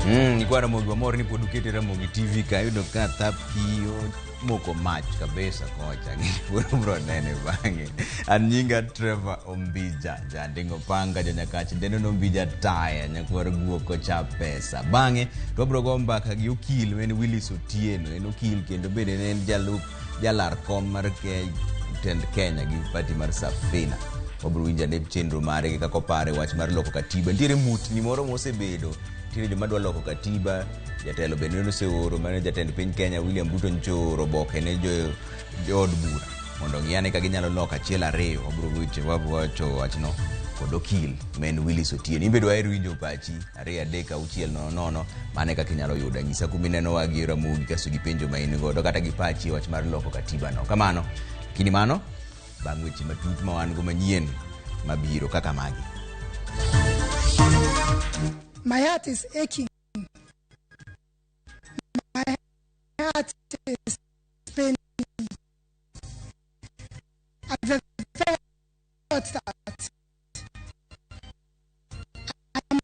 Nikuwa Ramogi Oimore ni podukete Ramogi TV kayudo ka thapio moko mach kabisa kocha bro nene bange anyinga Trevor Ombija jandingo panga janyakachi deno Ombija taya nyakwar guoko cha pesa bange to bro gomba ka gi okil men Willis Otieno en okil kendo bede ne en jalar kom mar tend Kenya gi party mar Safina obro winja ne chenro mare kaka opare wach mar loko katiba ntiere mutni moro mosebedo tiri joma dwa loko katiba jatelo bende noseoro mane jatend piny Kenya William Ruto nchoro boke ne jo od bura mondo ngiyane ka ginyalo loko achiel ariyo obro weche wacho wachno kod okil men Willis Otieno imbe dwa winjo pachi 2-3-6-0 mane kaka inyalo yuda nyisa kumineno wagi Ramogi kaso gipenjo main godo kata gi pachi wach mar loko katiba no kamano kini mano bang' weche matut ma wan go manyien mabiro kaka magi. My heart is aching. My heart is paining. At the thought that I'm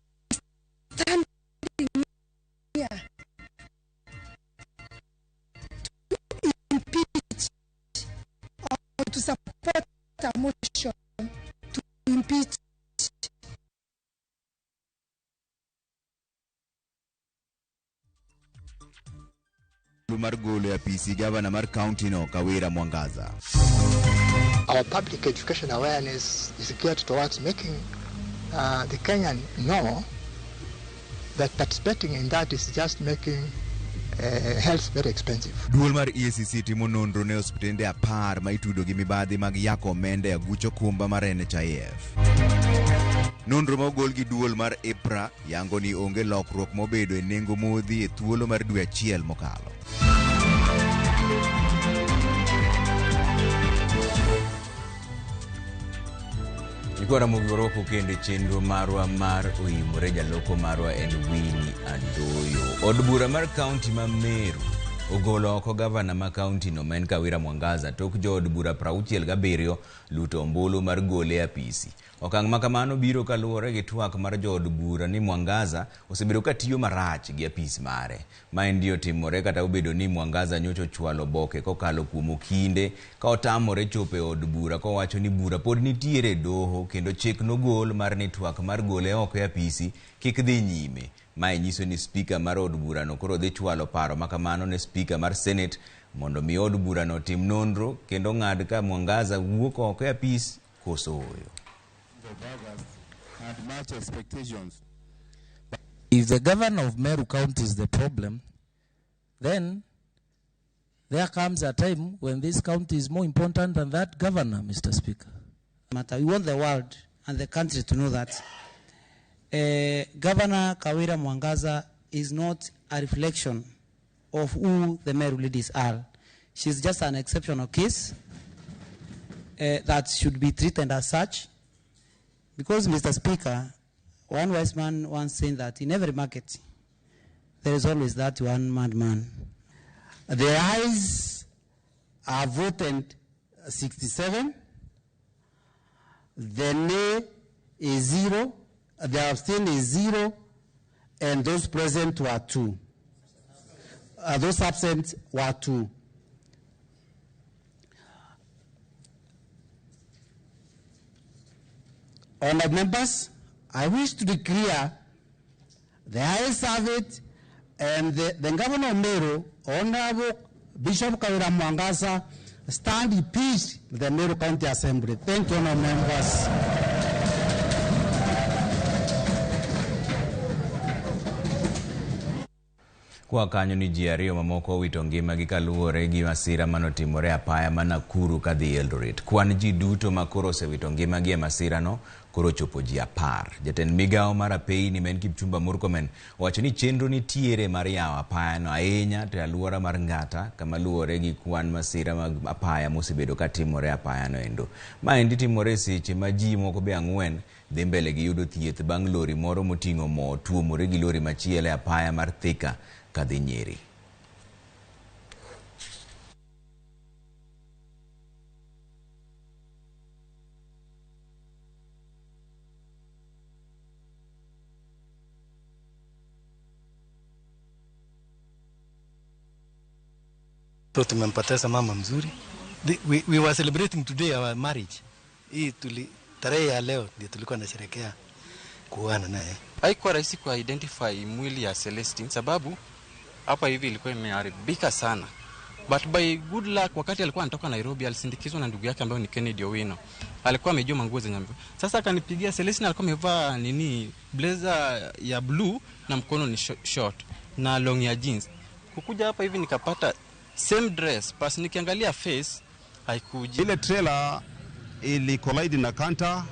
standing here to impeach or to support a motion to impeach mar golo ya PC governor mar county no Kawira Mwangaza. Our public education awareness is geared towards making the Kenyan know that participating in that is just making health very expensive. Duol mar EACC timo nonro ne hospitende 10 ma itudo gi mibadhi mag yako omenda ya gucho kumba mar NHIF. Nonro ma ogol gi duol mar EPRA yango ni onge lokruok mobedo e nengo modhi e thuolo mar dwe achiel mokalo. Nikuwa Ramogi oroko kende chenro marwa mar Oimore jaloko marwa en Winnie Adoyo. Od bura mar county ma Meru ogolo oko gavana ma county no men Kawira Mwangaza tok jo od bura 67 luto ombulu mar gole apisi. Okang' makamano biro kaluwore gi twak mar jo od bura ni Mwangaza osebedo ka tiyo marach gi apis mare. Ma ndio timore kata obedo ni Mwangaza nyocho chwalo boke kokalo kuom okinde ka otamore chope od bura ko wacho ni bura pod nitiere doho kendo chik no gol mar ni twak mar gole oko apisi kik dhi nyime. Ma nyiso ni speaker mar od bura no koro dhi chwalo paro makamano ne speaker mar Senate mondo mi od bura no tim nonro kendo ng'ad ka Mwangaza wuok oko apis koso oyo. Had much expectations. If the governor of Meru County is the problem, then there comes a time when this county is more important than that governor, Mr. Speaker. We want the world and the country to know that Governor Kawira Mwangaza is not a reflection of who the Meru ladies are. She's just an exceptional case that should be treated as such. Because, Mr. Speaker, one wise man once said that in every market, there is always that one madman. The ayes are voted 67. The nay is 0. The abstain is 0. And those present were 2. Those absent were 2. Honored members, I wish to declare the ayes have it, and the Governor of Meru, Honorable Bishop Kawira Mwangaza, stand impeached with the Meru County Assembly. Thank you, honored members. Kwa kanyo ni ji ariyo mamoko wito ngimagi kaluwore gi masira manotimore apaya ma Nakuru kadhi Eldoret. Kwan ji duto makoro osewito ngimagi e masira no koro chopo ji 10. Jatend migao mar apei ni men Kipchumba Murkomen owacho ni chenro nitiere mar yawo apaya no ahinya to alwora mar Ngata kama luwore gi kwan masira mag apaya mosebedo ka timore apaya no endo. Ma endi timore seche ma ji moko be 4 dhi mbele gi yudo thieth bang' lori moro moting'o mo tuomore gi lori machielo e apaya mar Thika kadhi Nyeri. Tumempoteza mama mzuri. We were celebrating today our marriage. Hii tarehe ya leo ndio tulikuwa nasherehekea kuoana naye. Haikuwa rahisi ku identify mwili ya Celestine sababu hapa hivi ilikuwa imeharibika sana. But by good luck wakati alikuwa anatoka Nairobi alisindikizwa na ndugu yake ambaye ni Kennedy Owino. Alikuwa amejua manguo zenye. Sasa akanipigia Celestine alikuwa amevaa blazer ya blue na mkono ni short na long ya jeans. Kukuja hapa hivi nikapata same dress, basi nikiangalia face haikuji. Ile trailer ili collide na kanta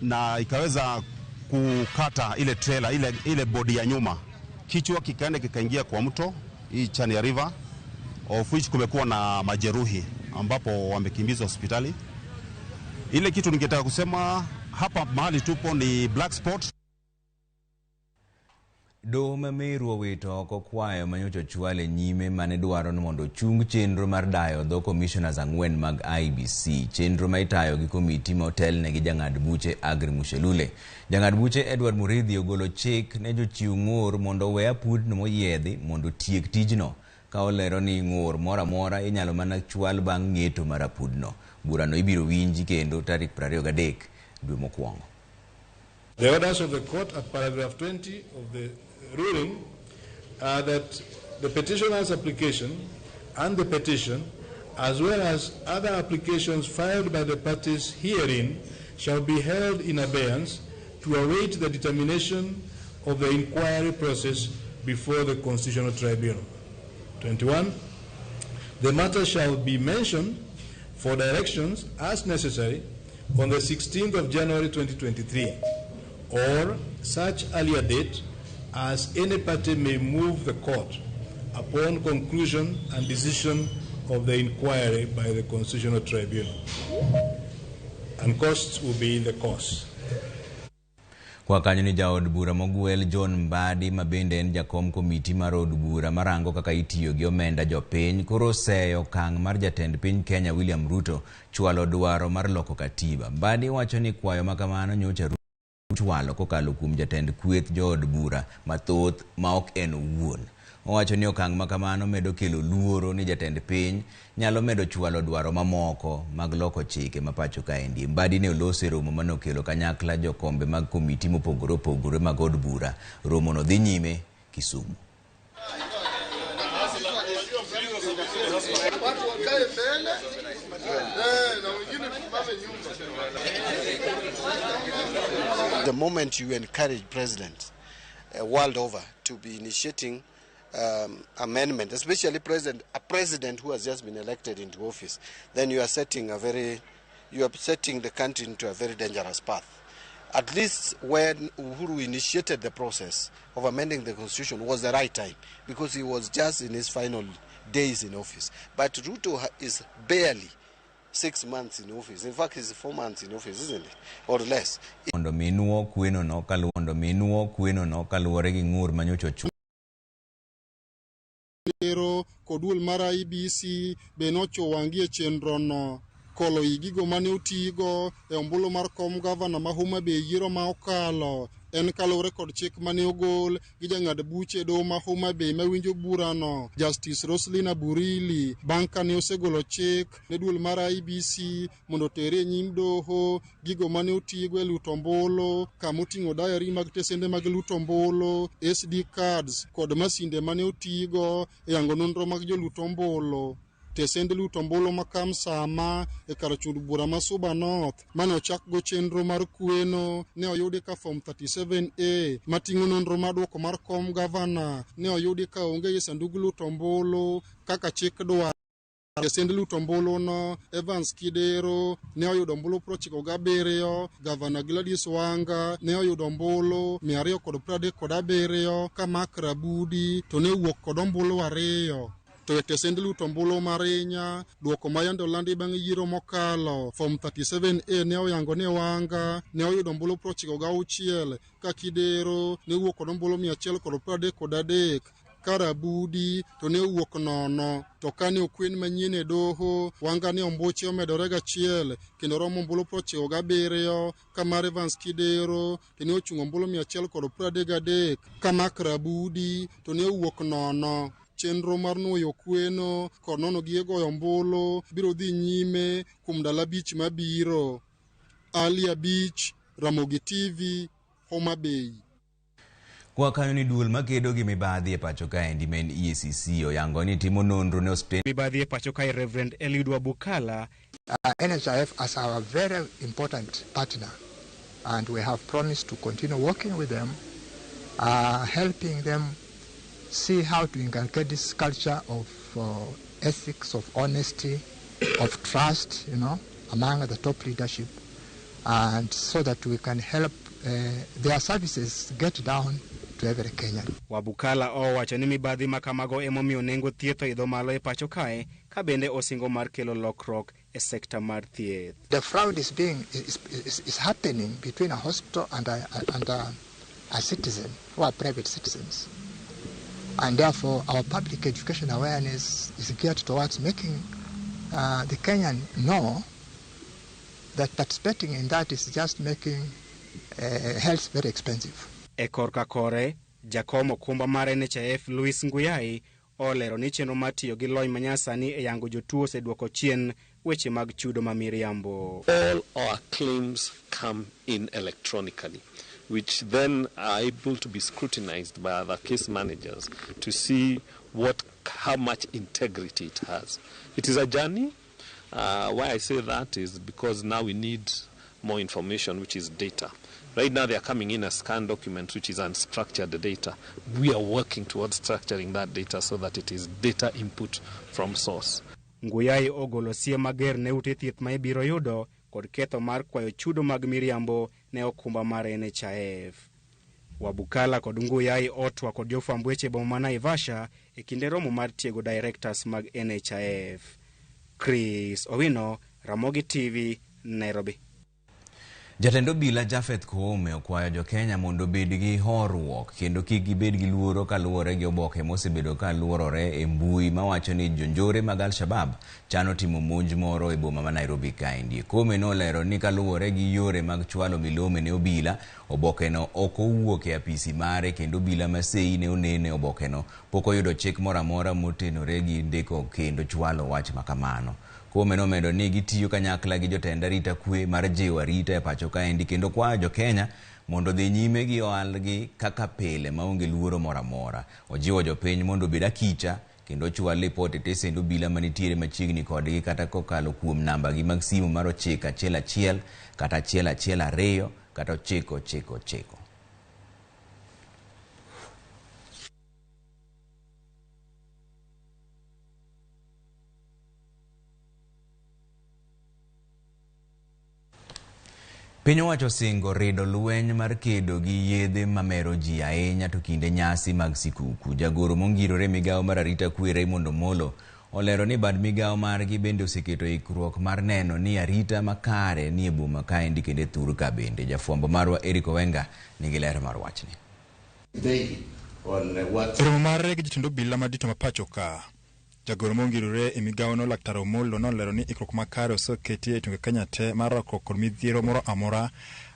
na ikaweza kukata ile trailer ile body ya nyuma. Kichwa kikaenda kikaingia kwa mto hii Chania River, of which kumekuwa na majeruhi ambapo wamekimbizwa hospitali. Ile kitu ningetaka kusema hapa mahali tupo ni black spot. Dome Meru owito oko kwayo manyocho chwale nyime mane dwaro mondo chung chenro mar dayo dho commissioners ang'wen mag IBC. Chenro ma itayo gi komiti motel ne gi jang'ad buche Agri Mushelule. Jang'ad buche Edward Muridhi ogolo chik ne jochiw ng'ur mondo we apudno moyiedhi mondo tiek tijno. Ka olero ni ng'ur mora mora inyalo mana chwal bang' ng'eto mar apudno. Burano ibiro winji kendo tarik 23 dwe mokwongo. The orders of the court at paragraph 20 of the ruling are that the petitioner's application and the petition, as well as other applications filed by the parties herein, shall be held in abeyance to await the determination of the inquiry process before the Constitutional Tribunal. 21. The matter shall be mentioned for directions as necessary on the 16th of January 2023, or such earlier date as any party may move the court upon conclusion and decision of the inquiry by the Constitutional Tribunal. And costs will be in the course. Kwa kanyo ni jaod bura mogwel John Mbadi mabende en jakom komiti mar od bura marango kaka itiyo gi omenda jopiny koro seyo kang' mar jatend piny Kenya William Ruto chwalo dwaro mar loko katiba. Mbadi wacho ni kwayo makamano nyocha chwalo kokalo kuom jatend kweth jood bura mathoth maok en owuon. Owacho ni okang' makamano medo kelo luoro ni jatend piny nyalo medo chwalo dwaro mamoko mag loko chike mapacho kaendi. Mbadi ne olose romo manokelo kanyakla jokombe mag komiti mopogore opogore mag od bura. Romo no dhi nyime Kisumu. The moment you encourage presidents world over to be initiating amendment, especially a president who has just been elected into office, then you are setting the country into a very dangerous path. At least when Uhuru initiated the process of amending the constitution was the right time, because he was just in his final days in office. But Ruto is barely 6 months in office. In fact, he's 4 months in office, isn't it? Or less. Ondo minuo kweno no kaluore gi ng'ur manyocho kodul mara IBC benocho wangie chenro no kolo igigo mane utigo e ombulu mar kom governor ma Homa Bay yiero ma okalo en kalore kod chik mane ogol gi jang'ad buche do ma Homa Bay mawinjo burano Justice Roslina Burili bang' kane osegolo chik ne duol mar IBC mondo tere nyim doho gigo mane otigo e luto ombulu kamoting'o diary mag tesende mag luto ombulu, SD cards kod masinde mane otigo e yango nonro mag joluto ombulu. Tesend luto ombulu makam sama e kar chud bura ma Suba North mane ochak go chenro mar kweno ne oyudi ka form 37A mating'o nonro mar duoko mar kom governor ne oyudi ka onge e sandug luto ombulu kaka chik dwaro. Tesend luto ombulu no Evans Kidero ne oyudo ombulu 97, Governor Gladys Wanga ne oyudo ombulu 237 ka Mark Rabudi to ne wuok kod ombulu 2. To tesend luto ombulu marinya duoko mayando landi bang' yiero mokalo form 37A ne oyango ne Wanga ne oyudo ombulu 96 ka Kidero ne wuok kod ombulu 133 Karabudi to ne wuok nono. To kane okwen manyien e doho Wanga ne ombuche omedore gachiel kendo romo ombulu 97 ka mar Evans Kidero to ne ochung' ombulu 133 ka Mark Rabudi to ne wuok nono. chenro mar nuoyo kweno kod nono gi goyo ombulu biro dhi nyime kuom ndalo 5 mabiro. Ali Abich, Ramogi TV, Homa Bay. Kwa kanyo ni duol makedo gi mibadhi e pacho kaendi men EACC oyango ni timo nonro ne osiptal mibadhi e pacho kae Reverend Eliud Wabukala. NHIF as our very important partner, and we have promised to continue working with them, helping them see how to inculcate this culture of ethics, of honesty, of trust, among the top leadership, and so that we can help their services get down to every Kenyan. Wabukala owacho ni mibadhi makamago emomiyo nengo thieth idho malo e pacho kae ka bende osingo mar kelo lokruok e sekta mar thieth. The fraud is happening between a hospital and a citizen who are private citizens, and therefore our public education awareness is geared towards making the Kenyan know that participating in that is just making health very expensive. E korka kore, jakom okumba mar NHIF Louis Nguyai olero ni chenro mar tiyo gi lony manyasani e yango jotuo oseduoko chien weche mag chudo ma miriambo. All our claims come in electronically, which then are able to be scrutinized by other case managers to see how much integrity it has. It is a journey. Why I say that is because now we need more information, which is data. Right now they are coming in as scanned documents, which is unstructured data. We are working towards structuring that data so that it is data input from source. Nguyai ogolo sie mager ne ute thieth ma ibiro yudo kod ketho mar kwayo chudo mag miriambo ne okumba mar NHIF. Wabukala kod Nguyai otwa kod jofwamb weche boma ma Naivasha e kinde romo mar tiego directors mag NHIF. Chris Owino, Ramogi TV, Nairobi. Jatend obila Jafeth Koome okwayo jo Kenya mondo bed gi horuok kendo kik gibed gi luoro kaluwore gi oboke mosebedo ka luorore e mbui mawacho ni jonjore mag Al-Shabab chano timo monj moro e boma ma Nairobi kaendi. Koome nolero ni kaluwore gi yore mag chwalo milome ne obila, oboke no ok owuok e apisi mare kendo obila masei ne onene oboke no pok oyudo chik moro amora motenore gi ndiko kendo chwalo wach makamano. Koome nomedo ni gitiyo kanyakla gi jotend arita kwe mar jiwo arita e pacho kaendi kendo kwayo jo Kenya mondo dhi nyime gi ohalgi kaka pile maonge luoro moro amora. Ojiwo jopiny mondo obed akicha kendo chwal ripot e tesend obila manitiere machiegni kodgi kata kokalo kuom namba gi mag simu mar 911 kata 112 kata 999. Piny owacho singo rido lweny mar kedo gi yedhe mamero ji ahinya to kinde nyasi mag sikuku. Jagoro mongirore migawo mar arita kwe Raymond Omolo olero ni bad migawo margi bende oseketo ikruok mar neno ni arita makare ni e boma kaendi kendo thur ka bende. Jafwambo marwa Eric Owenga nigi ler mar wachni. Romo mar gi jatend obila madito mapacho ka jagoro mongirore e migawo no Laktar Omolo nolero ni ikruok makare oseketi e tunge Kenya te mar rakruok kod midhiero moro amora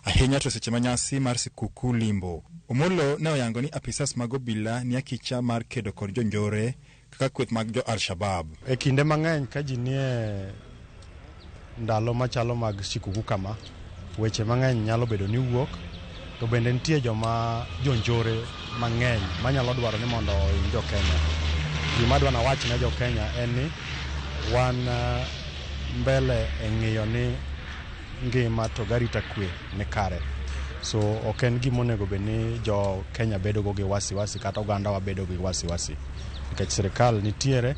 ahinya to seche manyasi mar sikuku limbo. Omolo ne oyango ni apisas mag obila ni akicha mar kedo kod jonjore kaka kweth mag jo Al-Shabab. E kinde mang'eny ka ji nie ndalo machalo mag sikuku kama, weche mang'eny nyalo bedo ni wuok, to bende nitie joma jonjore mang'eny manyalo dwaro ni mondo ohiny jo Kenya. Gima dwana wach ne jo Kenya en ni wan mbele e ng'iyo ni ngima to garita kwe ne kare. So ok en gima onego bed ni jo Kenya bedo go gi wasiwasi kata oganda wa bedo gi wasiwasi. Nikech sirikal nitiere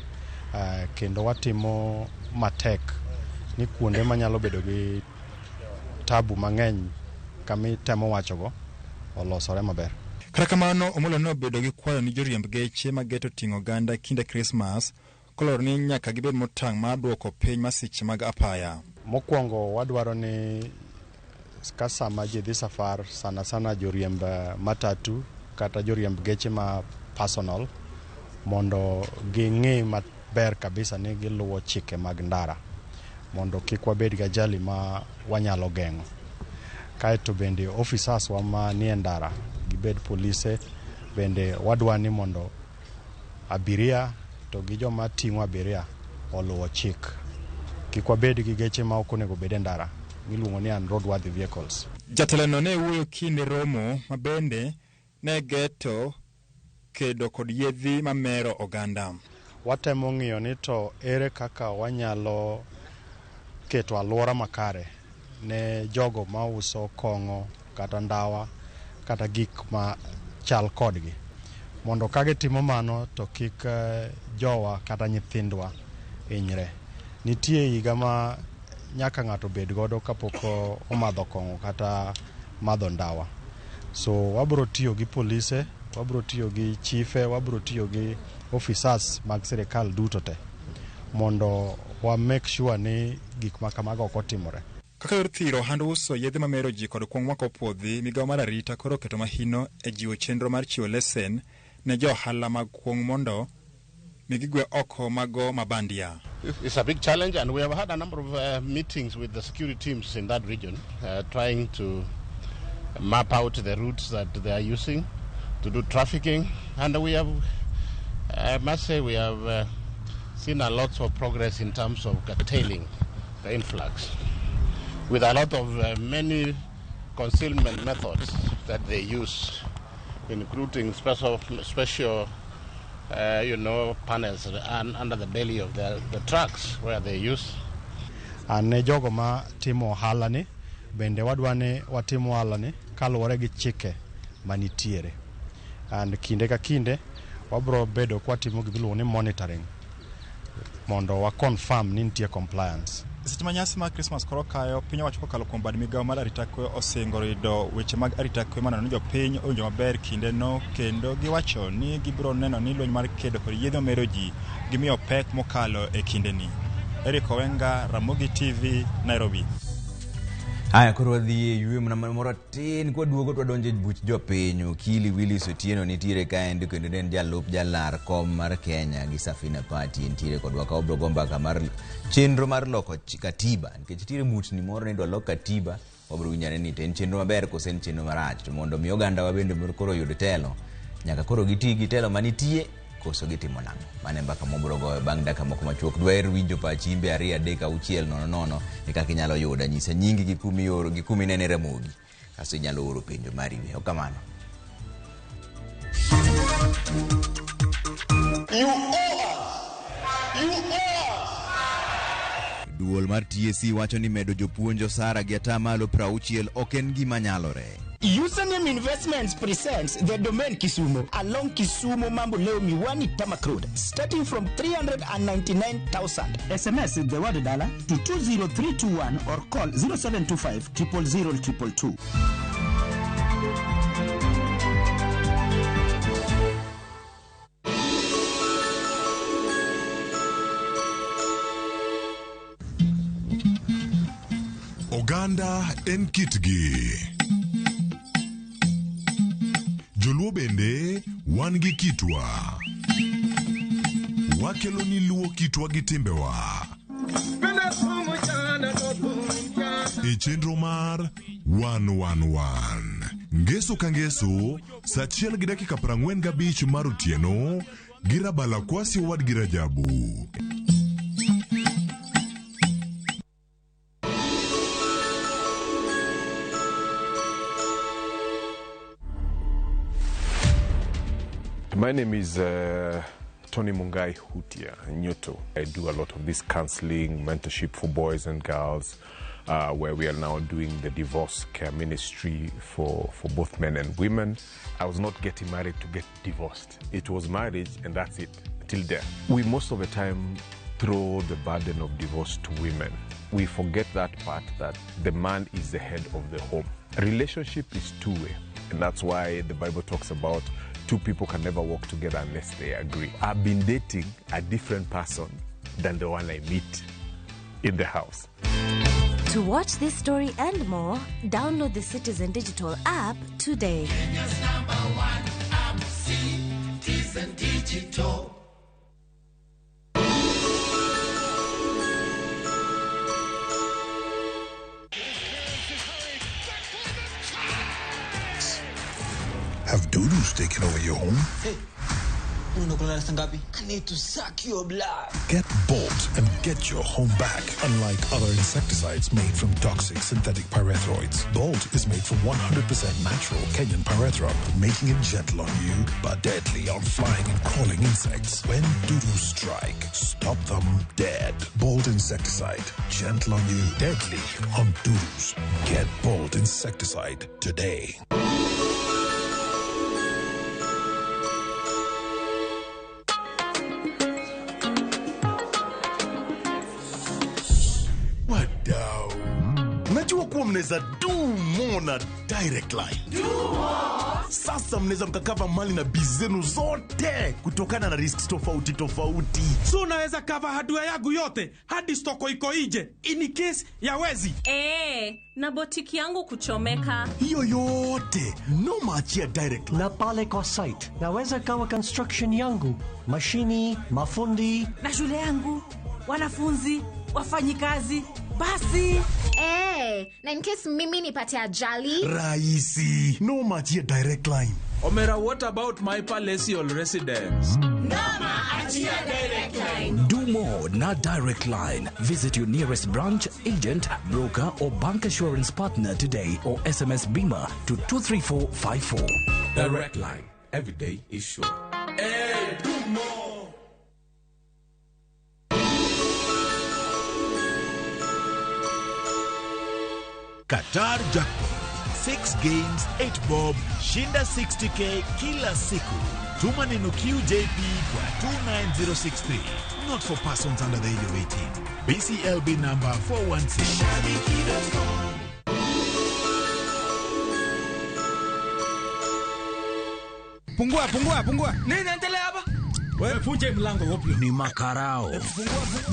kendo watimo matek ni kuonde manyalo bedo gi tabu mang'eny kami temo wachogo olosore maber. Kata kamano Omolo no bedo gi kwayo ni joriemb geche mageto ting'o ganda kinde Christmas kolor ni nyaka gibed motang' mar duoko piny masiche mag apaya. Mokwongo wadwaro ni sama ji dhi safar sana joriemb matatu kata joriemb geche ma personal mondo ging'e maber kabisa ni giluwo chike mag ndara mondo kik wabed gi ajali ma wanyalo geng'o. Kaeto bende officers wa ma nie ndara gibed polise bende wadwani mondo abiria to gi joma ting'o abiria oluwo chik. Kik wabed gi geche ma ok onego bed e ndara miluongo ni unroadworthy vehicles. Jatelono ne wuoyo kinde romo mabende ne geto kedo kod yedhi mamero oganda. Watemo ng'iyo ni to ere kaka wanyalo keto alwora makare ne jogo ma uso kong'o kata ndawa kata gik ma chal kodgi, mondo ka gitimo mano to kik jowa kata nyithindwa hinyre. Nitie higa ma nyaka ng'ato bed godo kapok omadho kong'o kata madho ndawa. So wabro tiyo gi polise, wabro tiyo gi chife, wabro tiyo gi officers mag sirikal duto te mondo wa make sure ni gik ma kamago ok otimore. Kaka yor thiro hand uso yedhe mamero ji kod kuong' mako puodhi, migawo mar arita koro keto mahino e jiwo chenro mar chiwo lesen ne jo ohala mag kuong' mondo migigwe oko mago mabandia. It's a big challenge, and we have had a number of meetings with the security teams in that region, trying to map out the routes that they are using to do trafficking. And we have, I must say, we have seen a lot of progress in terms of curtailing the influx, with a lot of many concealment methods that they use, including special panels under the belly of the trucks where they use. Ne jogo ma timo ohala ni bende wadwa ni watimo ohala ni kaluwore gi chike manitiere. And kinde ka kinde wabro bedo kwa timo gibiluongo ni monitoring mondo wa confirm ni nitie compliance. Seche ma nyasi mag Christmas koro kayo, piny owacho kokalo kuom bad migawo mar arita kwe osingo rido weche mag arita kwe maneno ni jopiny owinjo maber kinde no, kendo giwacho ni gibiro neno ni lweny mar kedo kod yedhe mamero ji gimiyo pek mokalo e kinde ni. Eric Owenga, Ramogi TV, Nairobi. Haya, koro wadhi yue moro tin kwa duogo twadonje buch jopiny. Okili Willis Otieno nitiere kaendi kendo en jalup jalar kom mar Kenya gi Safina Party nitiere kodwa ka obro gomba kamar chenro mar loko katiba, nikech nitiere mutni moro ni dwa loko katiba. Obro winyane ni ten chenro maber kose en chenro marach, to mondo mi oganda wa bende koro yud telo nyaka koro giti gi telo manitie koso gitimo nang'o. Mane mbaka mobro goyo bang' dakika moko machuok. Dwaer winjo pachi imbe 2-3-6-0 e kaka inyalo yuda. Nyisa nyingi gi kumi oro gi kumi nene Ramogi, kaso inyalo oro penjo mari be. Okamano. Duol mar TSC wacho ni medo jopuonjo Sara gi atamalo 60 ok en gima nyalore. Username Investments presents the domain Kisumu along Kisumu Mambo Leo Miwani Tamak Road, starting from 399,000. SMS the word dollar to 20321 or call 0725 000 222. Oganda en kitgi. Joluo bende wan gi kitwa. Wakelo ni luo kitwa gi timbewa. E chenro mar 111. Ngeso ka ngeso, saa 1:45 mar otieno, girabala kwasi wad girajabu. My name is Tony Mungai Hutia Nyoto. I do a lot of this counseling, mentorship for boys and girls, where we are now doing the divorce care ministry for both men and women. I was not getting married to get divorced. It was marriage and that's it, till death. We most of the time throw the burden of divorce to women. We forget that part, that the man is the head of the home. A relationship is two-way, and that's why the Bible talks about two people can never walk together unless they agree. I've been dating a different person than the one I meet in the house. To watch this story and more, download the Citizen Digital app today. Kenya's #1 app, Citizen Digital. Have doodles taken over your home? Hey, I need to suck your blood. Get Bolt and get your home back. Unlike other insecticides made from toxic synthetic pyrethroids, Bolt is made from 100% natural Kenyan pyrethrum, making it gentle on you but deadly on flying and crawling insects. When doo-doo strike, stop them dead. Bolt insecticide, gentle on you, deadly on doo-doos. Get Bolt insecticide today. Najua kuwa mnaweza do more na direct line. Do more. Sasa mnaweza mkakava mali na bizenu zote kutokana na risks tofauti tofauti. So unaweza cover hardware yangu yote hadi stoko iko nje in case ya wezi. Na botiki yangu kuchomeka. Hiyo yote no maachia direct line. Na pale kwa site naweza kawa construction yangu, mashini, mafundi na shule yangu, wanafunzi, wafanyikazi. Basi na in case mimi nipate ajali rahisi, no maachia direct line. Omera, what about my palatial residence? Nama achia direct line. Do more na direct line. Visit your nearest branch, agent, broker or bank assurance partner today or SMS Bima to 23454. Direct line. Every day is sure. Do more. Qatar Jackpot. 6 games, 8 bob, shinda 60k kila siku. Tuma neno QJP kwa 29063. Not for persons under the age of 18. BCLB number 416. Pungua. Nini inaendelea hapa? Wewe fuje mlango wapi? Ni makarao.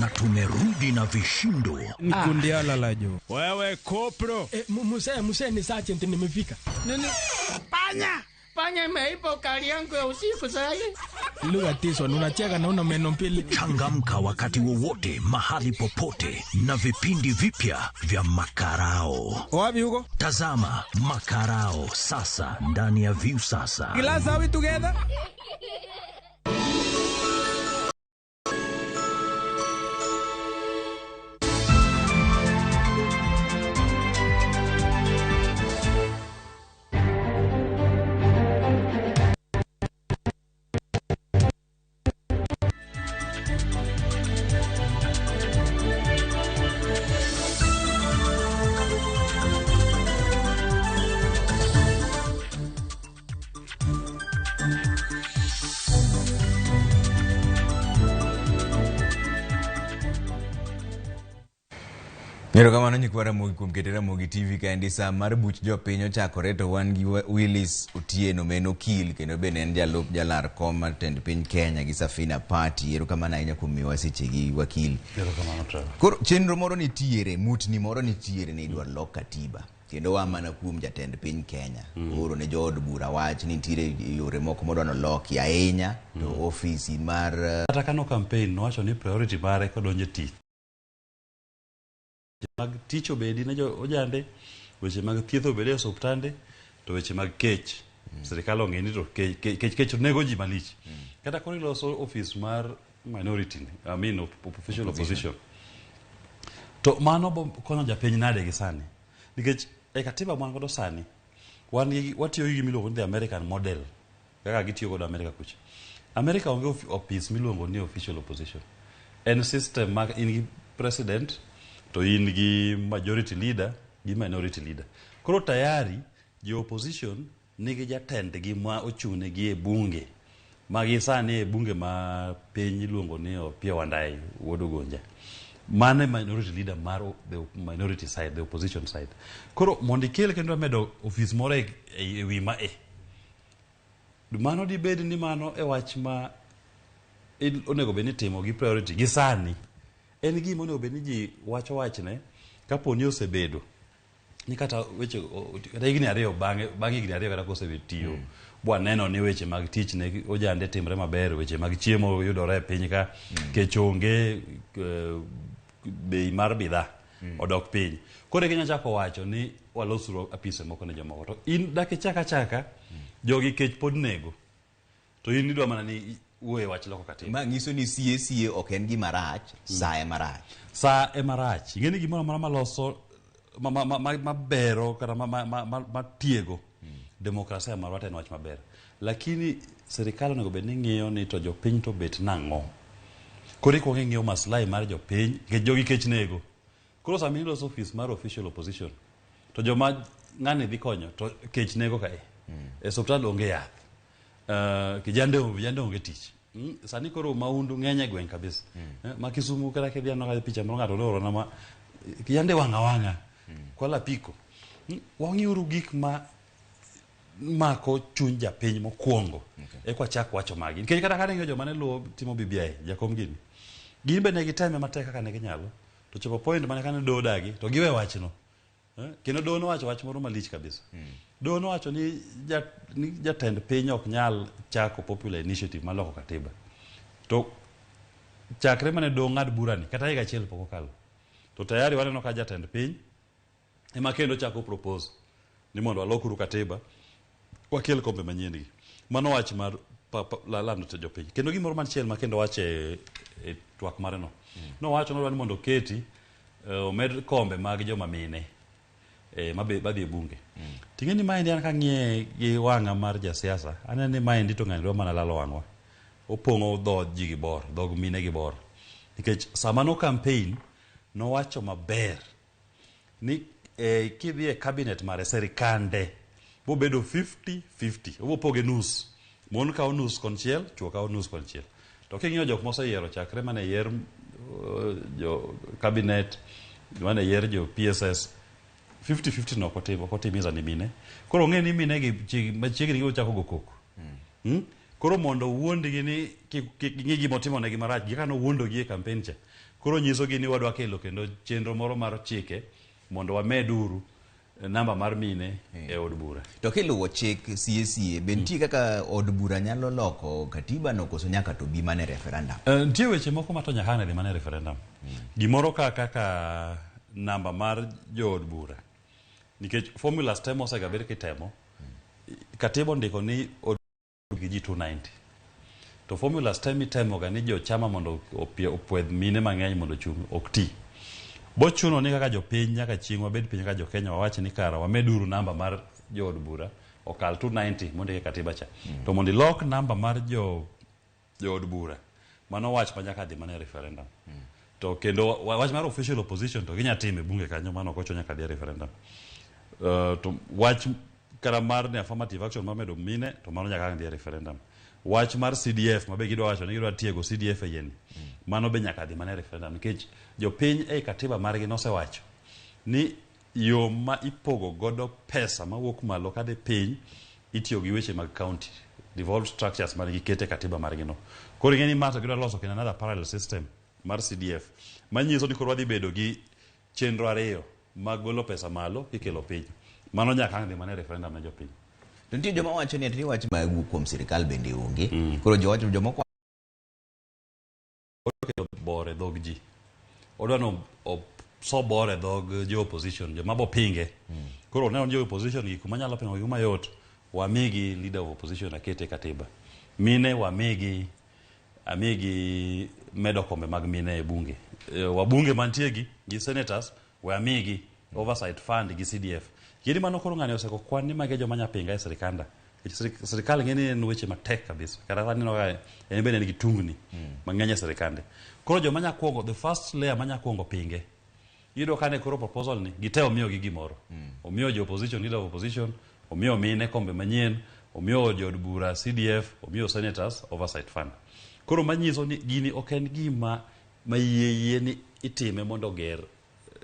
Na tumerudi na vishindo. Ni kundi la jo. Wewe kopro. Muse ni sergeant nimefika. Nini? Panya imeipa ukali yangu ya usiku sasa. Lugha tiso unacheka na una meno mbili. Changamka wakati wowote, mahali popote na vipindi vipya vya makarao. Wapi huko? Tazama makarao sasa ndani ya View sasa. Glass are we together? Nero kamano nyikwara Ramogi kuom keto Ramogi TV kaendi sa mar buch jopiny ochakore to wan gi Willis Otieno men okil kendo bende en jalup jalar kom mar tend piny Kenya gi Safina Party. Ero kamano ahinya kuom miwa seche gi wakili. Ero kamano Trevor. Koro chenro moro nitiere, mutni moro nitiere ni idwaro lok katiba. Kendo wamana kuom jatend piny Kenya. Oro ne jood bura wach ni nitiere yore moko modwano loki ahinya to ofisi mar kata kano campaign nowacho ni priority mare kodonje tich. Mag tich obedi ne jo ojande, weche mag thieth obedi e osuptande, to weche mag kech. Sirikal ong'e ni to kech nego ji malich. Kata koro iloso office mar minority, official opposition. To mano konyo japiny nade gi sani. Nikech e katiba mwan godo sani, watiyo gi miluongo ni the American model. Kaka gitiyo godo America kuch. America onge office miluongo ni official opposition. En system mag in gi president, to in gi majority leader gi minority leader. Koro tayari jo opposition nigi jatend gi ma ochune gi e bunge. Magi sani e bunge ma piny iluongo ni Opiyo Wandayi Wuod Ogonja. Mane minority leader mar the minority side, the opposition side. Koro mondo ikel kendo medo office moro e wi ma mano di bed ni mano e wach ma onego bed ni timo gi priority gi sani. En gima onego bed ni ji wacho wachne kapo ni osebedo ni kata weche kata higni ariyo bang'e higni ariyo kata kosebetiyo bwaneno ni weche mag tich ne ojande timre maber, weche mag chiemo yudore e piny ka, kech onge, bei mar bidhaa odok piny. Koro Kenya chako wacho ni walosuru apise moko ne jomoko. To in dak ichaka jogi kech pod nego. To in idwa mana ni wuoye wach loko katiba. Ma ngiso ni CACA ok en gima rach, sa ema rach. Sa ema rach. Ing'eni gimoro amora maloso mabero kata matiego demokrasia marwa en wach maber. Lakini serikal onego bed ni ng'iyo ni to jopiny to bet nang'o. Koro ikuongo ing'iyo maslahi mar jopiny, jogi kech nego. Koro sami iloso office mar official opposition, to joma ng'ani dhi konyo to kech nego kae. E osiptal onge yath. Kijande onge tich. Sani koro maundu ng'eny e gweng' kabisa. Ma Kisumu kata kidhi aneno picha moro ng'ato oro na ma kijande wang'a. Kwala piko. Wang'iuru gik ma mako chuny japiny mokwongo. Ekwa chak wacho magi. Nikech kata ka ng'iyo joma ne luwo timo BBI, jakom gini. Gin be ne giteme matek kaka ne ginyalo. To chopo point mane kane do dagi to giwe wachno. Kendo do no wacho wach moro malich kabisa. Do no wacho ni jatend piny ok nyal chako popular initiative maloko katiba. To chakre mane do ng'ad burani kata higa achiel pok okalo. To tayari waneno ka jatend piny ema kendo chako propose ni mondo walokuru katiba wakel kombe manyien gi. Mano wach mar lando to jopiny. Kendo gimoro machielo ma kendo wache e twak mare no. No wacho no ni mondo keti omed kombe mag joma mine badhi e bunge. Ting'eni maendi an kang'iye gi wang'a mar jasiasa, aneno ni maendi to ng'ani mana lalo wang'wa. Opong'o dhog ji gi bor, dhog mine gi bor. Nikech sama no campaign nowacho maber ni kidhi e cabinet mare serikande bobedo 50-50, obopoge nus. Mon kawo nus konchiel, chuo kawo nus konchiel. To king'iyo jok moseyiero chakre mane yier jo cabinet, mane yier jo PSS, 50-50 no kotimiza ni mine. Koro ng'e ni mine gi machiegni gi chako go koko. Koro mondo wuondgi ni ng'i gima otimonegi marach, gikano wuondogi e campaign cha. Koro nyisogi ni wadwa kelo kendo chenro moro mar chike mondo wameduru namba mar mine e od bura. To kiluwo chik CACA, bentie kaka od bura nyalo loko katiba no koso nyaka to bi mane referendum? Nitie weche moko ma to nyaka ne dhi mane referendum. Gimoro kaka namba mar jo od bura. Nikech formulas temo osegabed kitemo. Katiba ndiko ni od gi ji 290. To formulas temo ga ni jo chama mondo opwedh mine mang'eny mondo chung ok ti. Bochuno ni kaka jopiny nyaka chieng' wabed piny kaka jo Kenya wawach ni kara wameduru namba mar jo od bura okal 290 mondo e katiba cha. To mondo ilok namba mar jo od bura mano wach ma nyaka dhi mane referendum. To kendo wach mar official opposition to ginya time bunge kanyo mano kocho nyaka dhi referendum. To wach kara mar ne affirmative action mamedo mine to mano nyaka dhi referendum. Wach mar CDF mabe gidwa wacho ni gidwa tiego CDF e yeni. Mano be nyaka dhi mane referendum nikech jopiny e katiba margi nosewacho ni yo ma ipogo godo pesa mawuok malo kade piny itiyo gi weche mag county devolved structures mar gikete katiba margi no. Koro ng'eni mato gidwa loso kendo another parallel system mar CDF manyiso ni koro wadhi bedo gi chenro ariyo mag golo pesa malo kikelo piny. Mano nyaka dhi mane referendum ne jopiny. To nitie joma wacho ni wach mag kuom sirikal bende onge. Koro joma bore dhog ji. Odwa no so bore dhog jo opposition, joma bo pinge. Koro ne jo opposition gik manyalo pingo gik mayot, wamigi leader of opposition akete katiba. Mine wamigi medo kombe mag mine e bunge. Wabunge mantie gi senators wamigi oversight fund gi CDF. Kidi mano koro ng'ani oseko kwan ni mage joma nya pinga e sirikanda. Sirikal ng'eni en weche matek kabisa. Kata nino ga en bende nigi tungni mang'eny e sirikande. Koro joma nya kuongo the first layer manya kuongo pinge. Yudo kane koro proposal ni gite omiyo gi gimoro. Omiyo jo opposition, leader of opposition, omiyo mine kombe manyien, omiyo jo od bura CDF, omiyo senators oversight fund. Koro manyiso ni gini ok en gima mayie ni itime mondo ger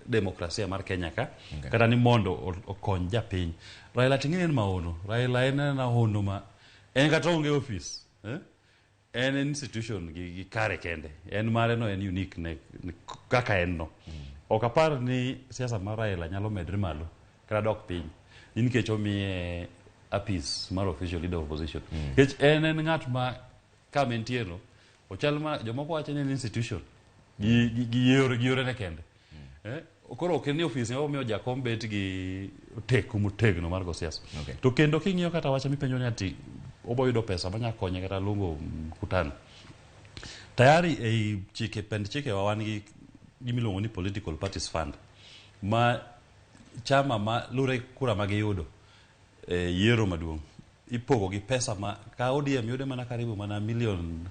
demokrasia mar Kenya ka kata ni mondo okony japiny. Raila ting'eni en maono. Raila en na hono ma en kata onge office. En institution gi kare kende. En mare no en unique ne kaka en no. Ok apar ni siasa mar Raila nyalo medre malo kata dok piny. Nikech omiye apis mar official leader of opposition. Nikech en ng'at ma kamentiero ochal ma jomoko wacho ni en institution gi yore ne kende. Koro ok ni office ne omiyo jakom bet gi teku motegno mar go siasa. To kendo king'iyo kata wacha mipenjo ni ati oboyudo pesa manya konye kata luongo mkutano. Tayari ei chike wa wan gi gimiluongo ni political parties fund ma chama ma lure kura ma giyudo yiero maduong' ipogo gi pesa ma ka ODM yude mana karibu mana milion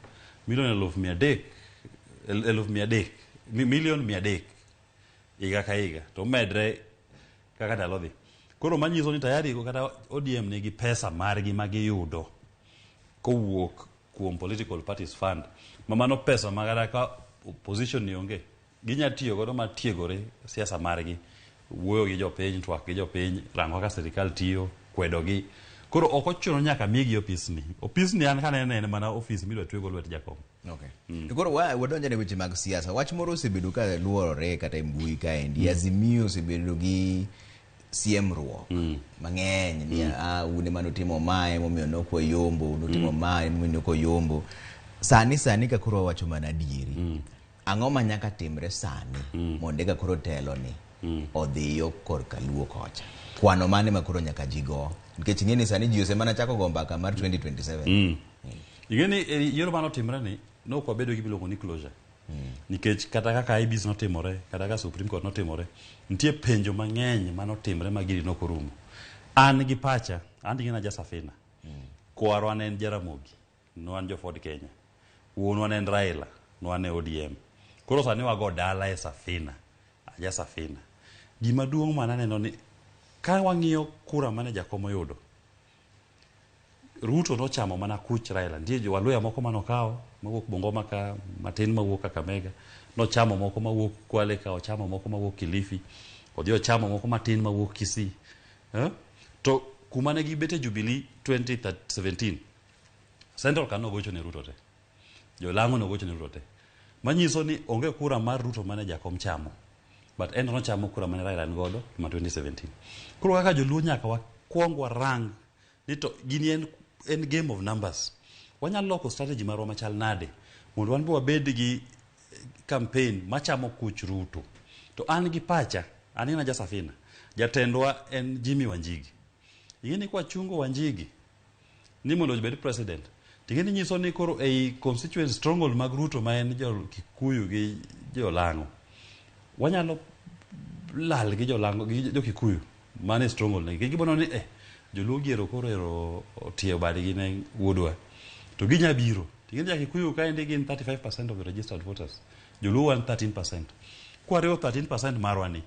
100,000 higa ka higa to medre kaka ndalo dhi. Koro manyiso ni tayari kata ODM nigi pesa margi ma giyudo kowuok kuom political parties fund ma mano pesa magara ka opposition ni onge ginya tiyo godo matiegore siasa margi, wuoyo gi jopiny, twak gi jopiny, rango kaka sirikal tiyo, kwedo gi. Koro ok ochuno nyaka migi opisni an kanene mana ofis midwa twego lwet jakom. Okay. Koro wadonjo ne weche mag siasa. Wach moro osebedo ka luorore kata e mbui kaendi. Azimio osebedo gi siemruok mang'eny ni une manotimo mae momiyo nokoyombo, notimo mae momiyo nokoyombo. Sani ka koro wacho mana adieri. Ang'o ma nyaka timre sani mondo ka koro telo ni odhiyo korka luo kocha? Kwano mane ma koro nyaka jigo? Nikech ng'eni sani ji osemana chako go mbaka mar 2027. Ing'eni yiero manotimre ni nokwabedo gi miluongo ni closure. Nikech kata kaka IBC notimore, kata kaka Supreme Court notimore, nitie penjo mang'eny manotimre ma giri nokorumo. An gi pacha, an digina Jasafina. Kwarwa ne en Jaramogi, no an jo Ford Kenya. Wuonwa ne en Raila, no an e ODM. Koro sani wago dala e Safina, Jasafina. Gima duong' mananeno ni ka wang'iyo kura mane jakom oyudo, Ruto nochamo mana kuch Raila. Ndiye jo Waluya moko manokawo mawuok Bungoma ka matin mawuok Kakamega, nochamo moko mawuok Kwale ka, ochamo moko mawuok Kilifi, odhi ochamo moko matin mawuok Kisii. To kuma ne gibete Jubilee 2017, Central kano gocho ne Ruto te, jo Lang'o no gocho ne Ruto te. Manyiso ni onge kura mar Ruto mane jakom chamo, but en nochamo kura mane Raila ngodo ma 2017. Kuro kaka joluo nyaka wakwong warang ni to gini en game of numbers. Wanyalo loko strategy marwa machal nade mondo wan bo wabed gi campaign machamo kuch Ruto. To an gi pacha, anina Jasafina, jatendwa en Jimmy Wanjigi. Ingeni kwa chungo Wanjigi ni mondo obed president, tingeni nyiso ni koro ei constituent stronghold mag Ruto ma en jo Kikuyu gi jo Lang'o, wanyalo lal gi jo Lang'o gi jo Kikuyu mane stronghold ne gibono ni joluo giero koro ero otiyo badgi ne wuodwa, to ginya biro. Tingeni ja Kikuyu kaendi gin 35% of the registered voters, joluo wan 13%. Kwariwo 13% marwa ni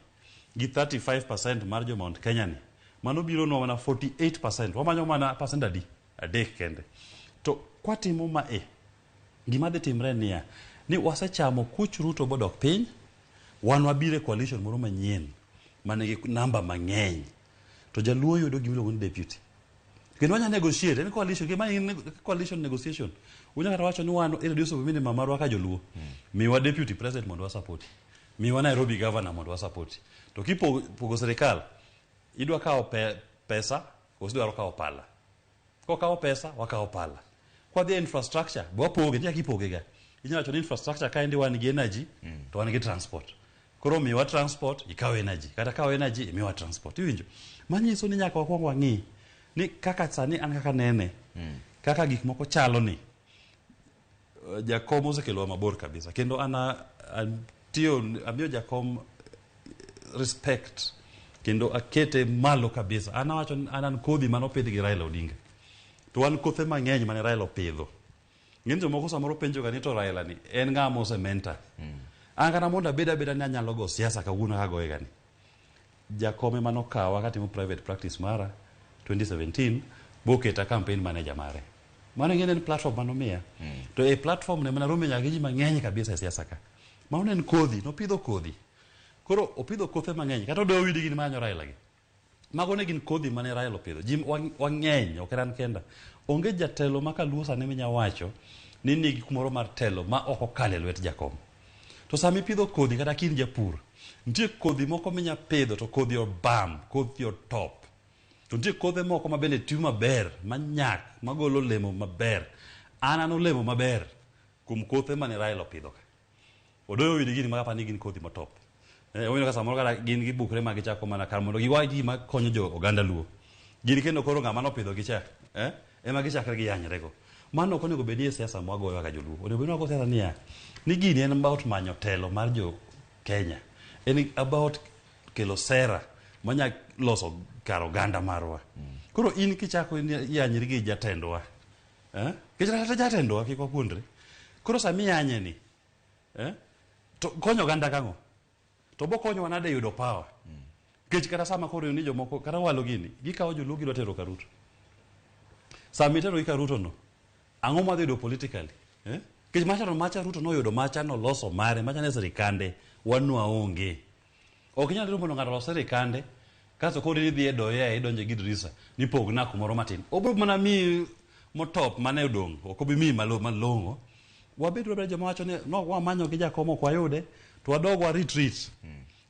gi 35% mar jo Mount Kenya ni, mano biro no mana 48%. Wamanyo mana percent adek kende. To kwatimo ma gima dhi timre niya ni wasechamo kuch Ruto bodok piny, wan wabire coalition moro manyien manigi namba mang'eny, to jaluo yudo gimiluongo ni deputy. Kendo wanya negotiate, en coalition, gima in coalition negotiation. Unya kata wacho ni wan irreduce minimum marwa ka joluo, miwa deputy president mondo wasapoti, miwa Nairobi governor mondo wasapoti. To kipogo serikal, idwa kawo pesa, kosidwaro kawo pala. Ko kawo pesa, wakawo pala. Kwa the infrastructure, bo poge, njaki poge ga. Inya wacho ni infrastructure kaendi wan gi energy, to wan gi transport. Koro miwa transport, ikawo energy. Kata kawo energy, miwa transport. Iwinjo? Manyiso ni nyaka wakwong wang'i ni kaka sani an kaka nene, kaka gik moko chalo ni, jakom osekelo mabor kabisa. Kendo amiyo jakom respect, kendo akete malo kabisa. Anawacho anan kodhi manopidh gi Raila Odinga, to wan kothe mang'eny mane Raila opidho. Ng'eny jomoko samoro penjo ga ni to Raila ni en ng'a mose mentor. An kana mondo abeda ni anyalo go siasa kawuono kagoye gani. Jakome manokawa katimo private practice mara 2017, boketa campaign manager mare. Mano ng'eny en platform manomiya. To e platform ne manarome nyaka ji mang'eny kabisa e siasa ka. Mano en kodhi, nopidho kodhi. Koro opidho kothe mang'eny, kata odo widi gin manyo Raila gi. Mago ne gin kodhi mane Raila opidho. Ji wang'eny, ok ran kenda. Onge jatelo makaluo sane minya wacho ni nigi kumoro mar telo ma ok okale lwet jakom. To sami pidho kodhi kata kin japur, nitie kodhi moko minya pidho to kodhi obam, kodhi otop. To nitie kodhi moko ma bende tiyo maber, manyak, magolo olemo maber. An olemo maber kuom kothe mane Raila opidho ka. Odoyo widi gini maka pani gin kodhi matop. Owino ka samoro kata gin gibukre ma gichako mana kar mondo giwach gima konyo jo oganda luo. Gini kendo koro ng'ama nopidho gi cha, ema gichakre giyanyre go. Mano ok onego bedie siasa mwagoyo kaka joluo. Onego bedni wago siasa niya, ni gini en about manyo telo mar jo Kenya. En about kelo sera manya loso kar oganda marwa. Koro in kichako yanyri gi jatendwa. Kichako jatendwa kik wapuonjre. Koro sami yanye ni. To konyo oganda kango. To bo konyo wanade yudo power. Kech kata sama koro ni jomoko kata walo gini, gikawo joluo gidwa tero Karuto. Sami tero Karuto no. Ang'o ma yudo politically? Kech macha Ruto no yudo macha no loso mare, macha ne sirikande wanwa onge. Ok nyalo diro mondo ng'ato los sirikande, kaso koro idhi edoye idonje gi dirisa, ni pogna kumoro matin. Obro mana mi motop mane odong, ok obi mi malongo. Wabedo bere joma wacho ne no wamanyo gi jakomo kwa yude, to wadog wa retreat.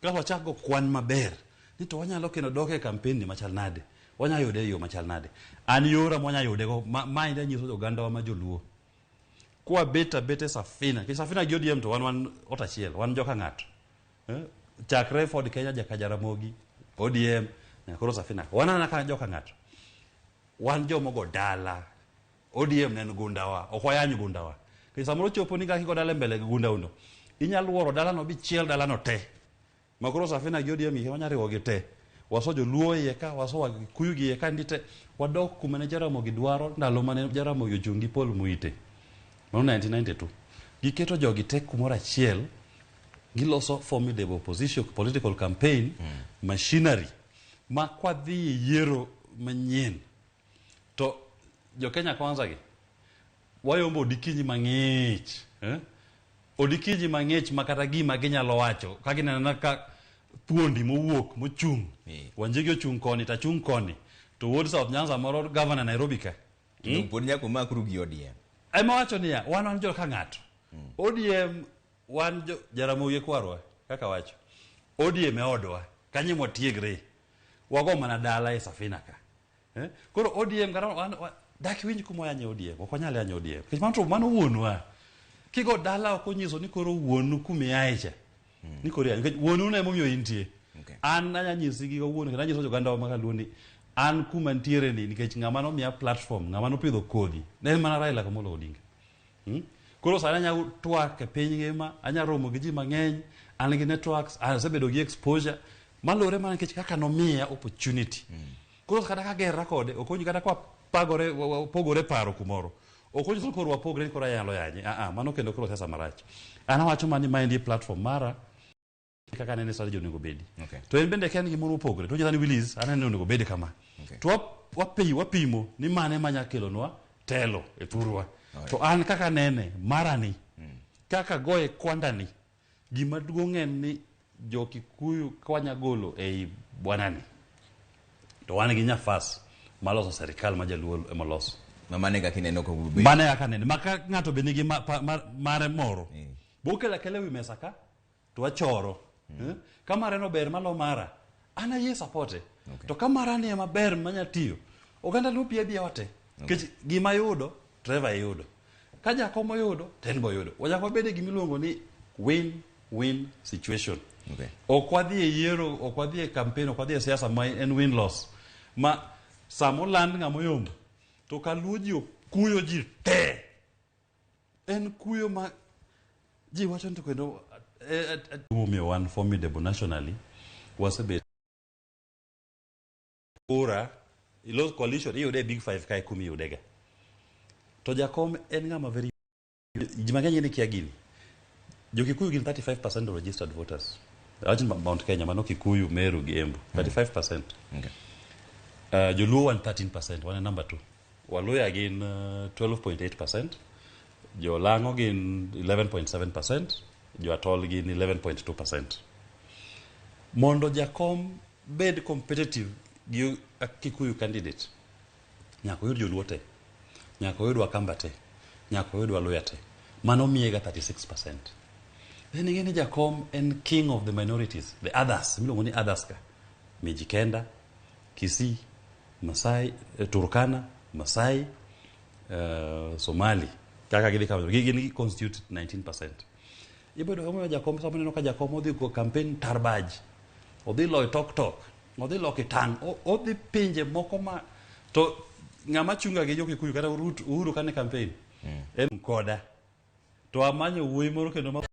Kaso wachako kwan maber. Ni to wanyalo kendo doke campaign ni machal nade. Wanya yude yo machal nade. An yora mwanya yude go mind nyiso oganda wa majoluo. Kwa beta safina. Ki safina gi ODM to wan otachiel, wan joka ng'ato. Chakre Ford Kenya jaka Jaramogi, ODM, koro safina. Wanana ka joka ng'ato. Wan jomo go dala. ODM nen gundawa, ok wayanyu gundawa. Ki samoro chopo ni kaki go dala mbele gi gunda uno. Inyalo wuoro dala no bi chiel dala no te. Makoro safina gi ODM ihe wanya riwo gi te. Waso joluo yeka, waso Wakikuyu gi yeka ndite. Wadok kumane Jaramogi dwaro ndalo mane Jaramogi ochungi Paul Muite. Mano 1992. Giketo jogi tek kumora achiel, giloso formidable opposition political campaign machinery ma kwa dhi yiero manyien. To jo Kenya kwanza gi wayombo odikinyi mang'ich, odikinyi mang'ich makata gima ginyalo wacho ka ginena ka puondi mowuok mochung. Wanjegi ochung koni ta chung koni. To Ward South Nyanza moro governor Nairobi ka. Puondi nyako makru gi ODM. Ema wacho niya, wan jo ka ng'ato. ODM wan jo Jaramogi kwarwa kaka wacho. ODM e odwa kanyi motiegre. Wago mana dala e safina ka. Koro ODM kata dak winj kuma yanye ODM, ok wanyal yanye ODM. Kech mano wuonwa. Kigo dala ok onyiso ni koro wuonu kuma aicha. Ni koro yanye. Kech wuonu ne momiyo intie. An anyanyisi gi wuonu kata nyiso joganda wa makaluoni. An kuma ntiere ni nikech ng'ama no miya platform, ng'ama no pidho kodhi. Ne mana Raila Amolo Odinga. Koro sara nya twak e piny ngima, anya romo gi ji mang'eny, an gi networks, asebedo gi exposure, malore mana nikech kaka nomiya opportunity. Koro kata ka gera kode, okonyi kata kwa pogore paro kumoro. Okonyi solo koro wapogre koro yalo yanye. Mano kendo koro siasa marach. An awacho mani maendi platform mara kaka nene sare jonego bedi. To en bende ken gimoro opogre. To nyani Willis anene onego bedi kama. To wapimo ni mane manya kelonwa telo e thurwa. To an kaka nene marani kaka goye kwandani gima duong' en ni jo Kikuyu kwanya golo ei bwanani. To wan gi nyafas maloso serikal ma jaluo emoloso. Mane kaka ineno ko bube. Mane kaka nene maka ng'ato be nigi mare moro. Bokela kele wi mesa ka to wachoro. Kamare no ber malo mara. Ana ye supporte. To kamara ni maber manya tiyo. Oganda lupi ebia wate. Gima yudo Trevor yudo. Ka jakomo yudo, Tenbo yudo. Wanyako bede gimiluongo ni win-win situation. Ok wadhi e yiero, ok wadhi e campaign, ok wadhi e siasa ma en win-loss. Ma samo land ng'amo yombo. To kaluo ji kuyo ji te. En kuyo ma ji wacho nito kendo umiyo one formidable nationally wasebet ura ilo coalition iyude big five kai kumi yudega. To jakom en ng'ama very jimang'eny ni kia gini. Jo Kikuyu gin 35% of registered voters. Ajin Mount Kenya mano Kikuyu, Meru gi Embu 35%. Joluo 13%, one number 2. Waluya gin 12.8%. Jo Lango gin 11.7%. Jo Atol gin 11.2%. Mondo jakom bed competitive gi Kikuyu candidate. Nyako yud joluo te. Nyako yud Wakamba te. Nyako yud Waluya te. Mano miega 36%. Then again jakom en king of the minorities, the others. Milongo ni others ka. Mijikenda, Kisii, Masai, Turkana, Masai, Somali. Kaka gili kama gini constitute 19%. Ibedo kama jakom sababu neno ka jakom odhi ko campaign Tarbaj. Odhi loy tok. Odhi lo kitang. Odhi pinje moko ma to ngama chunga ge Kikuyu kata Uhuru kane campaign en koda to amanyo wuoyi moro kendo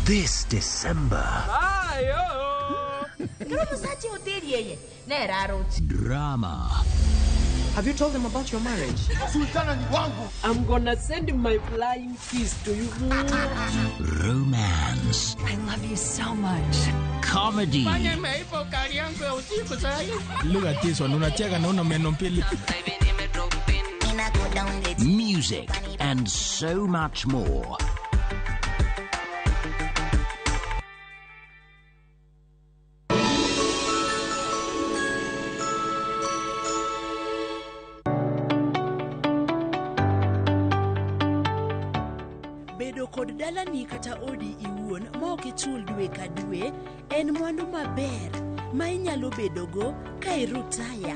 This December, drama. Have you told them about your marriage? I'm gonna send my flying kiss to you. Romance. I love you so much. Comedy. Look at this one. Music and so much more. Kod dala ni kata odi iwuon ma ok ichul dwe ka dwe en mwandu maber ma inyalo bedogo ka irutaya.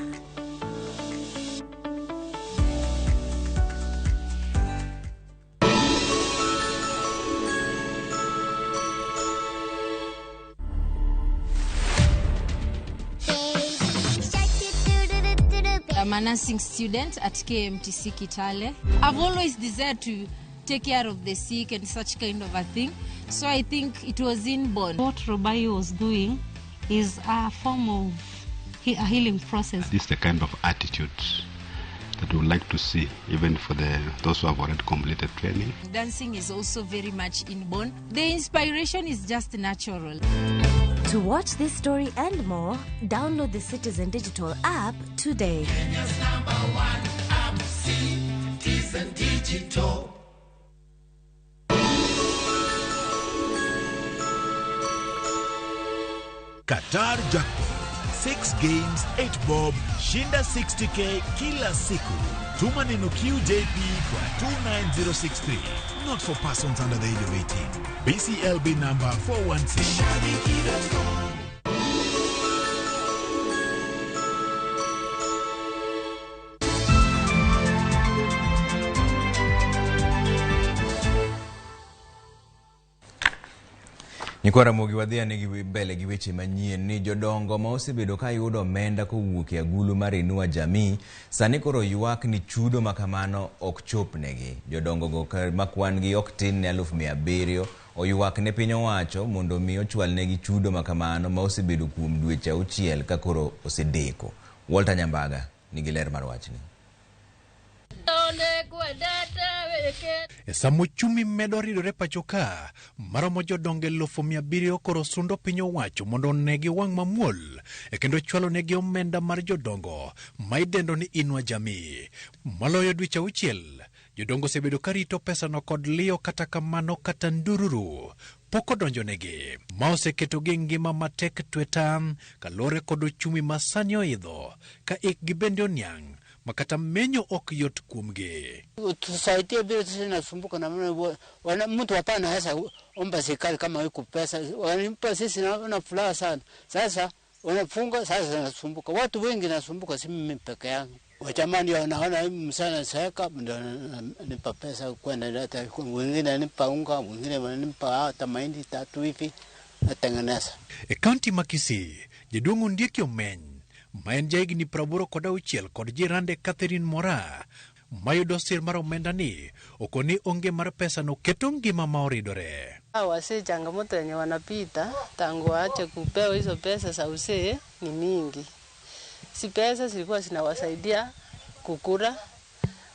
I'm a nursing student at KMTC Kitale. I've always desired to take care of the sick and such kind of a thing. So I think it was inborn. What Robai was doing is a form of a healing process. This is the kind of attitude that we would like to see even for those who have already completed training. Dancing is also very much inborn. The inspiration is just natural. To watch this story and more, download the Citizen Digital app today. Kenya's #1 app, Citizen Digital. Qatar Jackpot. 6 games, 8 bob, shinda 60k kila siku. Tuma neno QJP kwa 29063. Not for persons under the age of 18. BCLB number 416. Nikwara mogi wadhia nigi mbele gi weche manyien ni jodongo ma osebedo ka yudo omenda kowuok e agulu mar Inua Jamii sani koro ywak ni chudo makamano ok chopnegi. Jodongo go makwan gi ok tin ne 700,000 oywak ne piny owacho mondo mi ochwal negi chudo makamano ma osebedo kuom dweche 6 ka koro osedeko. Walter Nyambaga nigi ler mar wachni. E samo chumi medo ridore pachoka, maromo jodonge 700,000 koro sundo piny owacho mondo negi wang' mamuol, kendo chwalo negi omenda mar jodongo ma idendo ni Inua Jamii. Maloyo dweche 6, jodongo osebedo ka rito pesa no kod liyo kata kamano kata ndururu. Poko donjo negi, ma oseketo gi ngima matek twetan, kalore kod ochumi masani oidho, ka ikgi bende oniang'. Makata menyo ok yot kuomge. Tusaidia bila sisi nasumbuka na mtu hapa anaweza omba serikali kama yuko pesa. Wanimpa sisi na furaha sana. Sasa wanafunga sasa nasumbuka. Watu wengi nasumbuka si mimi peke yangu. Wajamani wanaona mimi msana seka ndio nipa pesa kwenda hata wengine nipa unga, wengine wananipa hata mahindi 3 hivi natengeneza. County Makisi, jedungu ndiye kiomeny. Maen jaigni 86 kod jirande Catherine Mora mayudo sir mar omenda ni okoni onge mar pesa no keto ngima ma oridore. Wase changamoto yenye wanapita tangu waache kupewa hizo pesa za usee ni mingi. Si pesa zilikuwa zinawasaidia kukula,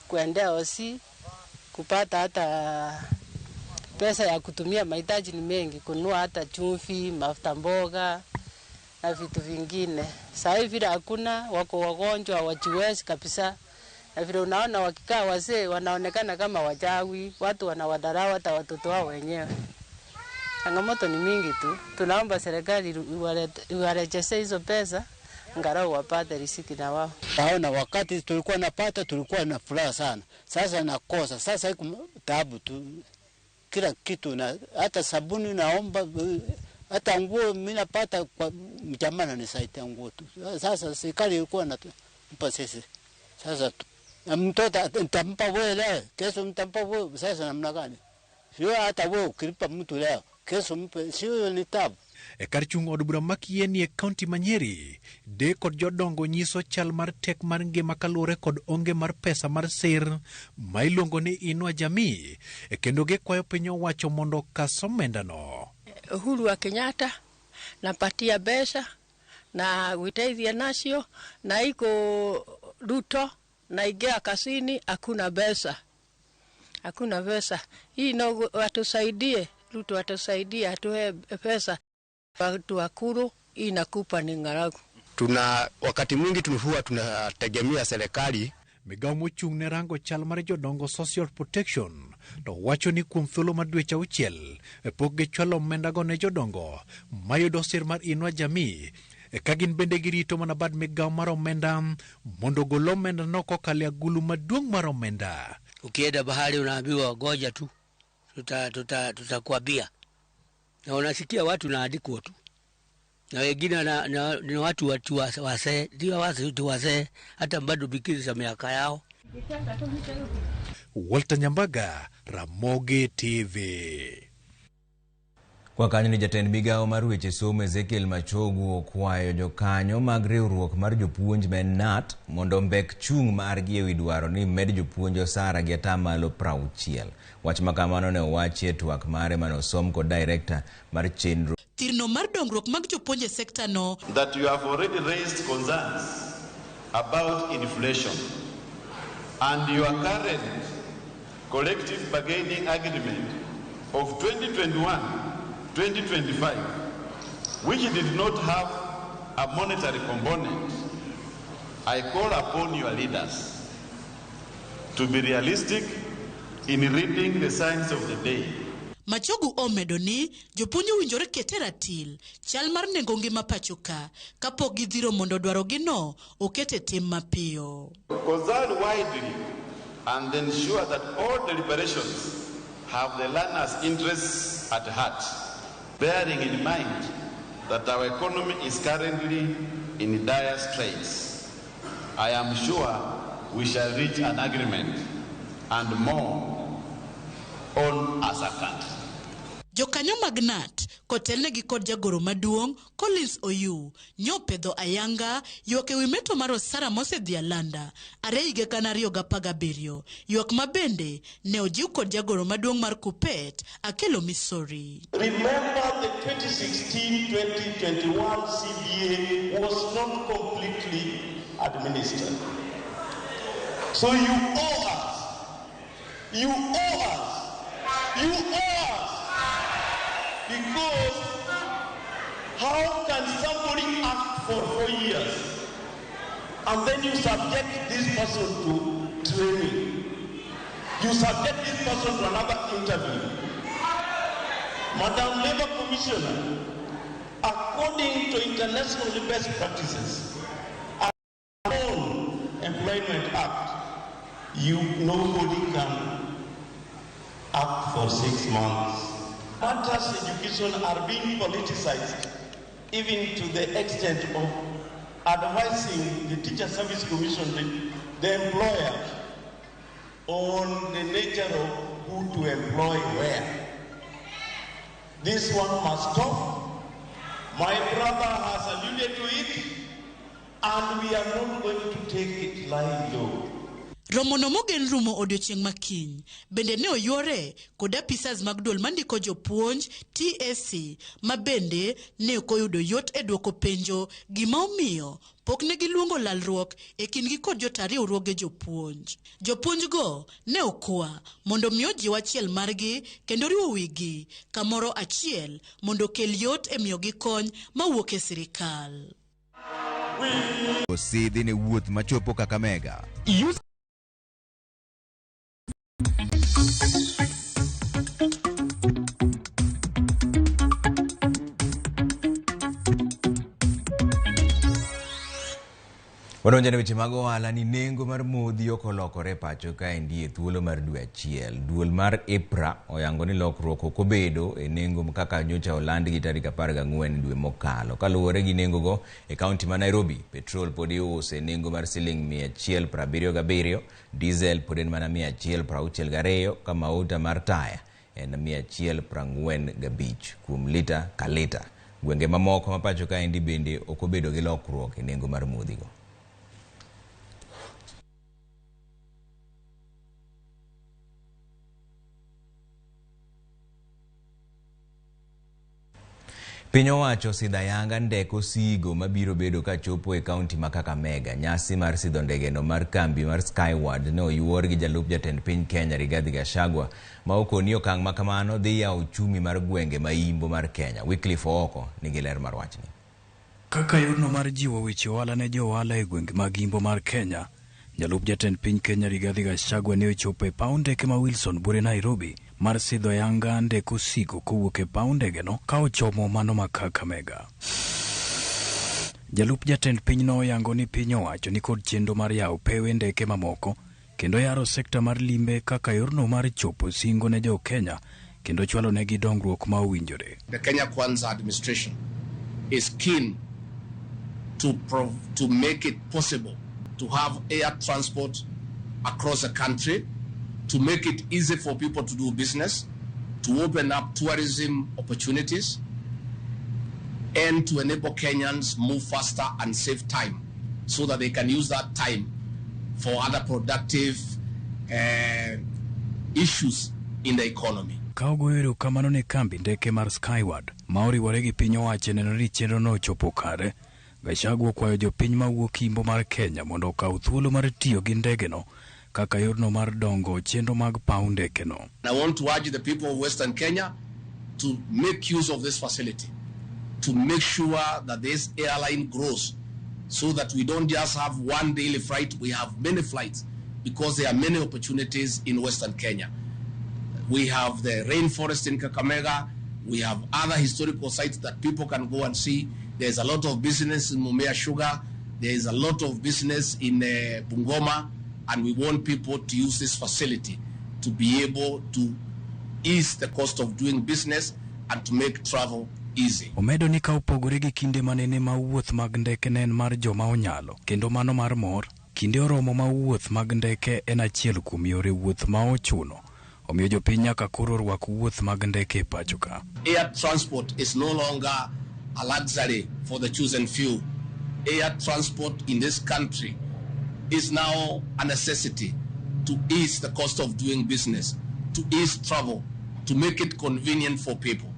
kuendea hosi, kupata hata pesa ya kutumia mahitaji ni mengi, kununua hata chumvi, mafuta mboga na vitu vingine. Sasa hivi hakuna, wako wagonjwa hawajiwezi kabisa. Na vile unaona wakikaa wazee wanaonekana kama wachawi, watu wanawadharau hata watoto wao wenyewe. Changamoto ni mingi tu. Tunaomba serikali iwarejeshe hizo pesa angalau wapate riziki na wao. Naona wakati tulikuwa napata tulikuwa na furaha sana. Sasa nakosa. Sasa iko taabu tu. kila kitu, na hata sabuni naomba, hata nguo mimi napata kwa jamaa ananisaidia nguo tu. Sasa serikali ilikuwa inatupa sisi. Sasa mtoto nitampa wewe leo, kesho nitampa wewe, sasa namna gani? Sio hata wewe ukilipa mtu leo, kesho mpe, sio ni tabu. E kar chung od bura makien e kaunti Manyeri, de kod jodongo nyiso chal mar tek mar ngima kaluwore kod onge mar pesa mar sir ma iluongo ni Inua Jamii, kendo gikwayo piny owacho mondo kas omendano. Uhuru wa Kenyatta napatia pesa na witeithia nacio, na iko Ruto na ingia kasini hakuna pesa. Hakuna pesa. Hii no watusaidie, Ruto watusaidie atuhe pesa. Watu wakuru inakupa ni ngaragu. Wakati mwingi tumekuwa tunategemea serikali. Migao mochung' ne rango chal mar jodongo social protection to wacho ni kuom thuolo mar dweche auchiel pok gichwalo omenda go ne jodongo mayudo sir mar Inua Jamii, ka gin bende girito mana bad migao mar omenda mondo gol omenda no kokalo agulu maduong' mar omenda. Ukienda bahari unaambiwa goja tu, tutakwambia. Na unasikia watu naandikwa tu. Na wengine ni watu wasee, ndio watu wasee, hata bado bikiri za miaka yao. Walter Nyambaga, Ramogi TV. Kwa kanyo ni jatend migao mar weche somo Ezekiel Machogu okwayo jokanyo mag riwruok mar jopuonj NAT mondo mbek chung' margi ewi dwaro ni med jopuonj osara gi atamalo 60. Wach makamano ne owachi e twak mare manosom kod director mar chenro. Tirno mar dongruok mag jopuonj e sekta no. That you have already raised concerns about inflation and your current collective bargaining agreement of 2021-2025, which did not have a monetary component. I call upon your leaders to be realistic in reading the signs of the day. Machogu omedo ni jopuonj winjore ketera til chal mar nengo ngima pachoka kapok gidhiro mondo dwaro gino okete tim mapiyo. Concern widely and ensure that all deliberations have the learner's interests at heart, bearing in mind that our economy is currently in dire straits. I am sure we shall reach an agreement and more on as a country. Jokanyo mag NAT kotelnegi kod jagoro maduong' Collins Oyu nyopedho ayanga ywak ewi meto mar osara mosedhi alanda are higa 2017, ywak mabende ne ojiw kod jagoro maduong' mar Kupet Akelo Misori. Remember the 2016-2021 CBA was not completely administered. So you owe us. You owe us. You owe us. Because how can somebody act for 4 years and then you subject this person to training? You subject this person to another interview. Madam Labor Commissioner, according to international best practices, our own Employment Act, nobody can act for 6 months. Matters education are being politicized, even to the extent of advising the Teacher Service Commission, the employer, on the nature of who to employ where. This one must stop. My brother has alluded to it, and we are not going to take it lying low. Romono mogen rumo odiochieng' makiny bende ne oyuore kod apisas mag duol mandiko jopuonj TSC ma bende ne okoyudo yot e duoko penjo gima omiyo pok ne giluongo lalruok e kindgi kod jotariwruoge jopuonj. Jopuonj go ne okwa mondo miyo jiw achiel margi kendo riwo wigi kamoro achiel mondo kel yot e miyo gi kony mawuok e sirikal. Osidhi ne wuoth machopo Kakamega. Wadonjane weche mag ohala ni nengo mar modhi okolokore pacho ka endi e thuolo mar dwe achiel. Duol mar EPRA oyango ni lokruok ok obedo e nengo kaka nyocha olandi gi tarik 14 dwe mokalo. Kaluwore gi nengo go e kaunti ma Nairobi, petrol pod iuse nengo mar siling 177, diesel pod en mana 162, ka mauta mar taya en 145 kuom lita ka lita. Gwenge mamoko ma pacho ka endi bende ok obedo gi lokruok e nengo mar modhi go. Piny owacho sidha yanga ndeko sigo mabiro bedo ka chopo e kaunti ma Kakamega. Nyasi mar sidho ndegeno mar kambi mar Skyward ne oyuor gi jalup jatend piny Kenya Rigathi Gachagua ma okoni okang' ma kamano dhi yawo uchumi mar gwenge ma imbo mar Kenya. Wycliffe Ooko nigi ler mar wachni. Kaka yorno mar jiwo weche ohala ne jo ohala e gwenge mag imbo mar Kenya, jalup jatend piny Kenya Rigathi Gachagua ne ochopo e paw ndeke ma Wilson Bure Nairobi mar sidho yanga ndeko sigo kowuok e paw ndegeno ka ochomo mano ma Kakamega. Jalup jatend piny no oyango ni piny owacho ni kod chenro mar yawo pewe ndeke mamoko kendo yaro sekta mar limbe kaka yorno mar chopo singo ne jo Kenya kendo chwalo negi dongruok ma owinjore. The Kenya Kwanza administration is keen to make it possible to have air transport across the country, to make it easy for people to do business, to open up tourism opportunities, and to enable Kenyans move faster and save time so that they can use that time for other productive issues in the economy. Kaogoero kamano ne kambi ndeke mar Skyward ma oriwore gi piny owacho neno ni chenro no ochopo kare. Gachagua kwayo jopiny mawuok imbo mar Kenya mondo okaw thuolo mar tiyo gi ndegeno kaka yorno mar dongo chenro mag paw ndekeno. I want to urge the people of Western Kenya to make use of this facility, to make sure that this airline grows so that we don't just have one daily flight, we have many flights because there are many opportunities in Western Kenya. We have the rainforest in Kakamega, we have other historical sites that people can go and see. There's a lot of business in Mumea Sugar. There is a lot of business in Bungoma, and we want people to use this facility to be able to ease the cost of doing business and to make travel easy. Omedo ni ka opogore gi kinde manene ma wuoth mag ndeke nen mar joma onyalo kendo mano mar mor, kinde oromo ma wuoth mag ndeke en achiel kuom yore wuoth ma ochuno. Omiyo jopiny nyaka koro rwak wuoth mag ndeke e pacho ka. Air transport is no longer a luxury for the chosen few. Air transport in this country is now a necessity to ease the cost of doing business, to ease travel, to make it convenient for people.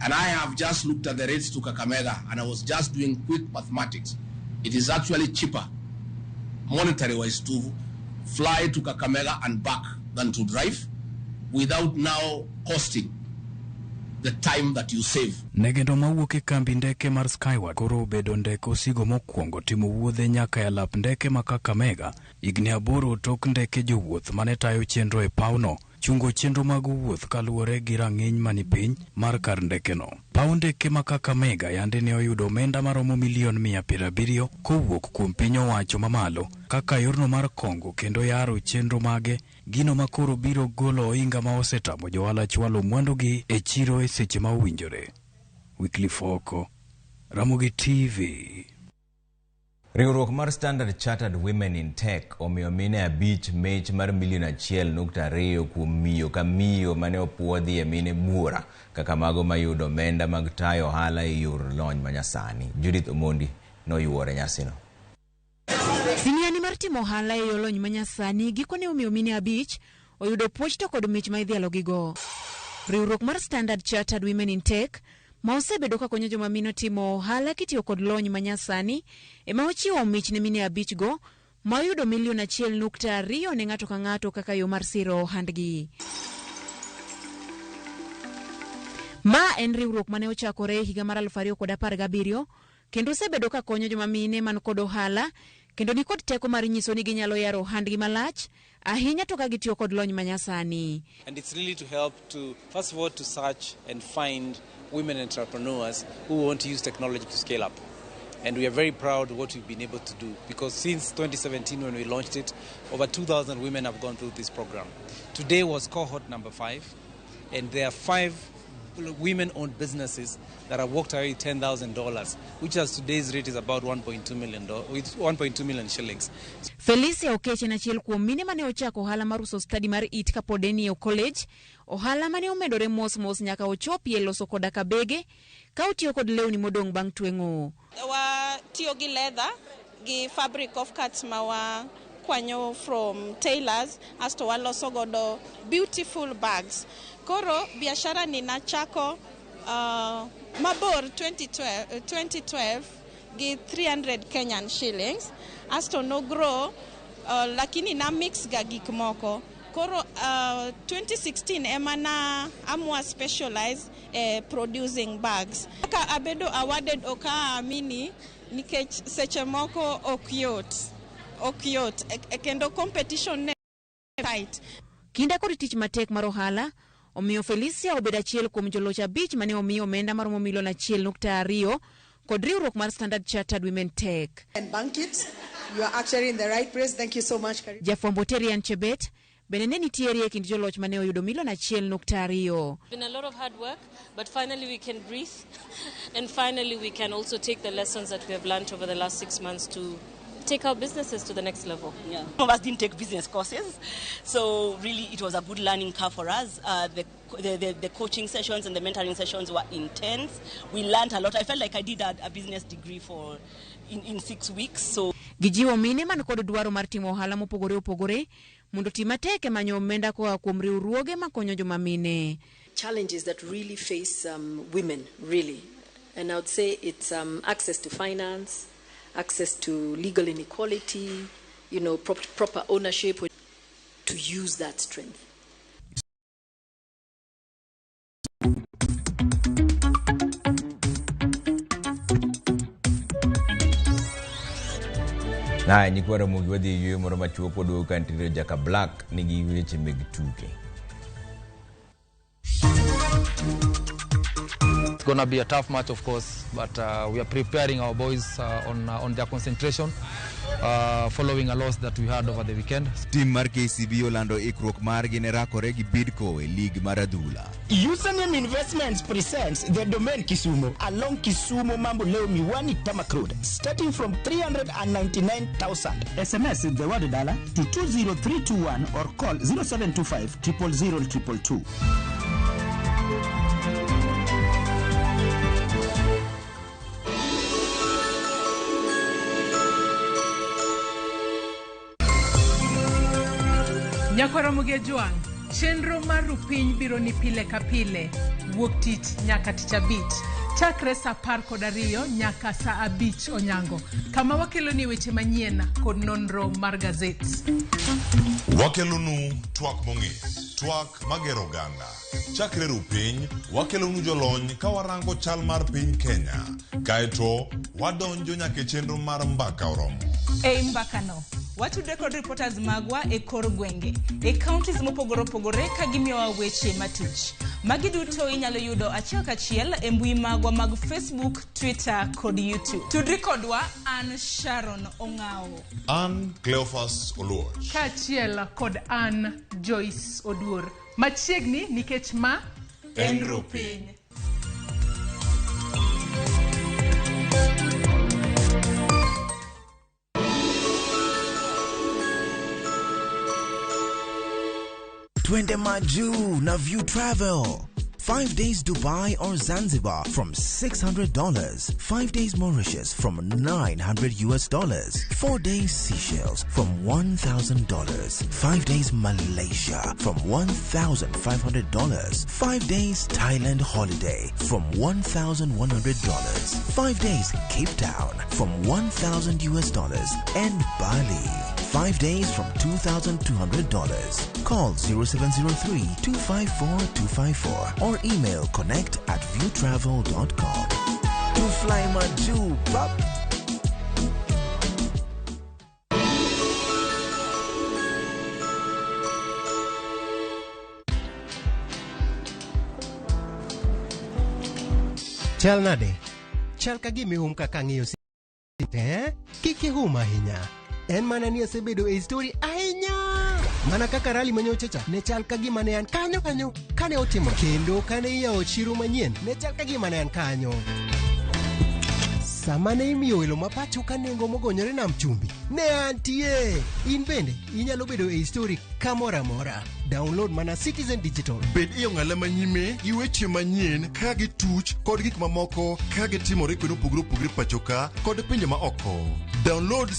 And I have just looked at the rates to Kakamega and I was just doing quick mathematics. It is actually cheaper, monetary-wise, to fly to Kakamega and back than to drive without now costing the time that you save. Negendo mawuok e kambi ndeke mar Skyward koro obedo ndeko sigo mokwongo timo wuodhe nyaka e lap ndeke ma Kakamega, igni 8 tok ndeke jowuoth mane tayo chenro e pawno chungo chenro mag wuoth kaluwore gi rang'iny mani piny mar kar ndekeno. Paw ndeke ma Kakamega yande ne oyudo omenda maromo milion 170 kowuok kuom piny owacho mamalo kaka yorno mar kongo kendo yaro chenro mage, gino makoro biro golo oinga ma osetamo johala chwalo mwandugi e chiro e seche ma owinjore. Wycliffe Ooko, Ramogi TV. Riwruok mar Standard Chartered Women in Tech omiyo mine 5 mich mar $1.2 million kuom miyo ka miyo mane opuodhi e mine buora kaka mago mayudo omenda mag tayo ohala e yor lony manyasani. Judith Omondi noyuore nyasino. Siniani mar timo ohala e yor lony manyasani gikone omiyo mine 5 oyudo puoch to kod mich ma idhialo gigo. Riwruok mar Standard Chartered Women in Tech ma osebedo ka konyo joma mino timo ohala kitiyo kod lony manyasani ema ochiwo mich ne mine 5 go ma oyudo $1.2 million ne ng'ato ka ng'ato kaka yo mar siro ohandgi. Ma en riwruok mane ochakore higa mar 2017 kendo osebedo ka konyo joma mine man kod ohala kendo ni kod teko mar nyiso ni ginyalo yaro ohandgi malach ahinya to ka gitiyo kod lony manyasani. And it's really to help to, first of all, to search and find women entrepreneurs who want to use technology to scale up. And we are very proud of what we've been able to do, because since 2017 when we launched it, over 2,000 women have gone through this program. Today was cohort number 5, and there are 5 women-owned businesses that have walked away $10,000, which as today's rate is about 1.2 million shillings. Felicia Okeche na chiel kuom mine mane ochako ohala mar uso stadi mar it kapod nie college, ohala mane omedore mos nyaka ochopie loso koda kabege ka otiyo kod lewni modong' bang' tweng'o. Watiyo gi leather gi fabric of cuts mawa kwanyo from tailors asto waloso godo beautiful bags. Koro biashara ninachako mabor 2012 gi 300 Kenyan shillings asto no grow lakini na mix ga gik moko. Koro 2016 emana amwa specialize producing bags. Ka abedo awarded oka amini nikech seche moko okyot kendo competition ne tight. Kinda kod tich matek mar ohala omiyo Felicia obedo achiel kuom joloch 5 mane omiyo omenda maromo milion 1.2 kod riwruok mar Standard Chartered Women Tech. And bank it. You are actually in the right place. Thank you so much. Jafwambo Terian Chebet bende ne nitiere kind joloch mane oyudo milion 1.2. Been a lot of hard work, but finally we can breathe, and finally we can also take the lessons that we have learned over the last 6 months to take our businesses to the next level. Yeah. Some of us didn't take business courses, so really it was a good learning curve for us. The coaching sessions and the mentoring sessions were intense. We learned a lot. I felt like I did a business degree in 6 weeks. So gijiwo mine man kod dwaro mar timo ohala mopogore mondo timatek manyo omenda koa kuom riwruoge makonyo joma mine. Challenges that really face women, really. And I would say it's access to finance, access to legal inequality, proper ownership, to use that strength. Na nyikwara mugi wadhi yue moro machuopo do kantire Jaka Black nigi weche meg tuke. It's going to be a tough match, of course, but we are preparing our boys on their concentration following a loss that we had over the weekend. Team mar KCB olando ikruok margi ne rakore gi Bidco e league mar adhula. Username Investments presents the domain Kisumu along Kisumu Mambo Leo Miwani Tamak Road, starting from 399,000. SMS the word dollar to 20321 or call 0725 000 222. Nyakwara Mugejuang, chenro mar rupiny biro ni pile ka pile, wuok tich nyaka tich abich, chakre saa 12 nyaka saa 5 onyango, kama wakelo ni weche manyien kod nonro mar gazet. Wakelonu twak mong'ith, twak magero ganda. Chakre rupiny, wakelonu jolony ka warango chal mar piny Kenya, kaeto wadonjo nyaka chenro mar mbaka oromo. Ei mbakano, watudre kod reporters magwa e kor gwenge, e counties mopogore opogore ka gimiyowa weche matuch. Magi duto inyalo yudo achiel kachiel e mbui magwa mag Facebook, Twitter kod YouTube. Tudri kodwa an Sharon Ong'ao. An Cleophas Oluoch. Kachiel kod an Joyce Oduor. Machiegni nikech ma en rupiny. Twende Maju na View Travel. 5 days Dubai or Zanzibar from $600. 5 days Mauritius from $900. 4 days Seychelles from $1,000. 5 days Malaysia from $1,500. 5 days Thailand holiday from $1,100. 5 days Cape Town from $1,000. And Bali. 5 days from $2,200. Call 0703-254-254 or email connect@viewtravel.com. To fly Maju, bub. Chal nade? Chal ka gimi kaka ng'iyo Kik ihum ahinya. En mana ni asebedo e story ahinya. Mana kaka rally manyochacha ne chal ka gima ne an kanyo kane otimo. Kendo kane iyawo chiro manyien ne chal ka gima ne an kanyo. Sama ne imiyo welo mapacho ka nengo mogonyore nam chumbi ne antie. In bende inyalo bedo e story kamora mora. Download mana Citizen Digital. Bed iyo ng'ala manyime gi weche manyien ka gi tuch kod gik mamoko ka gitimore kendo opogore pachoka kod pinje ma oko. Download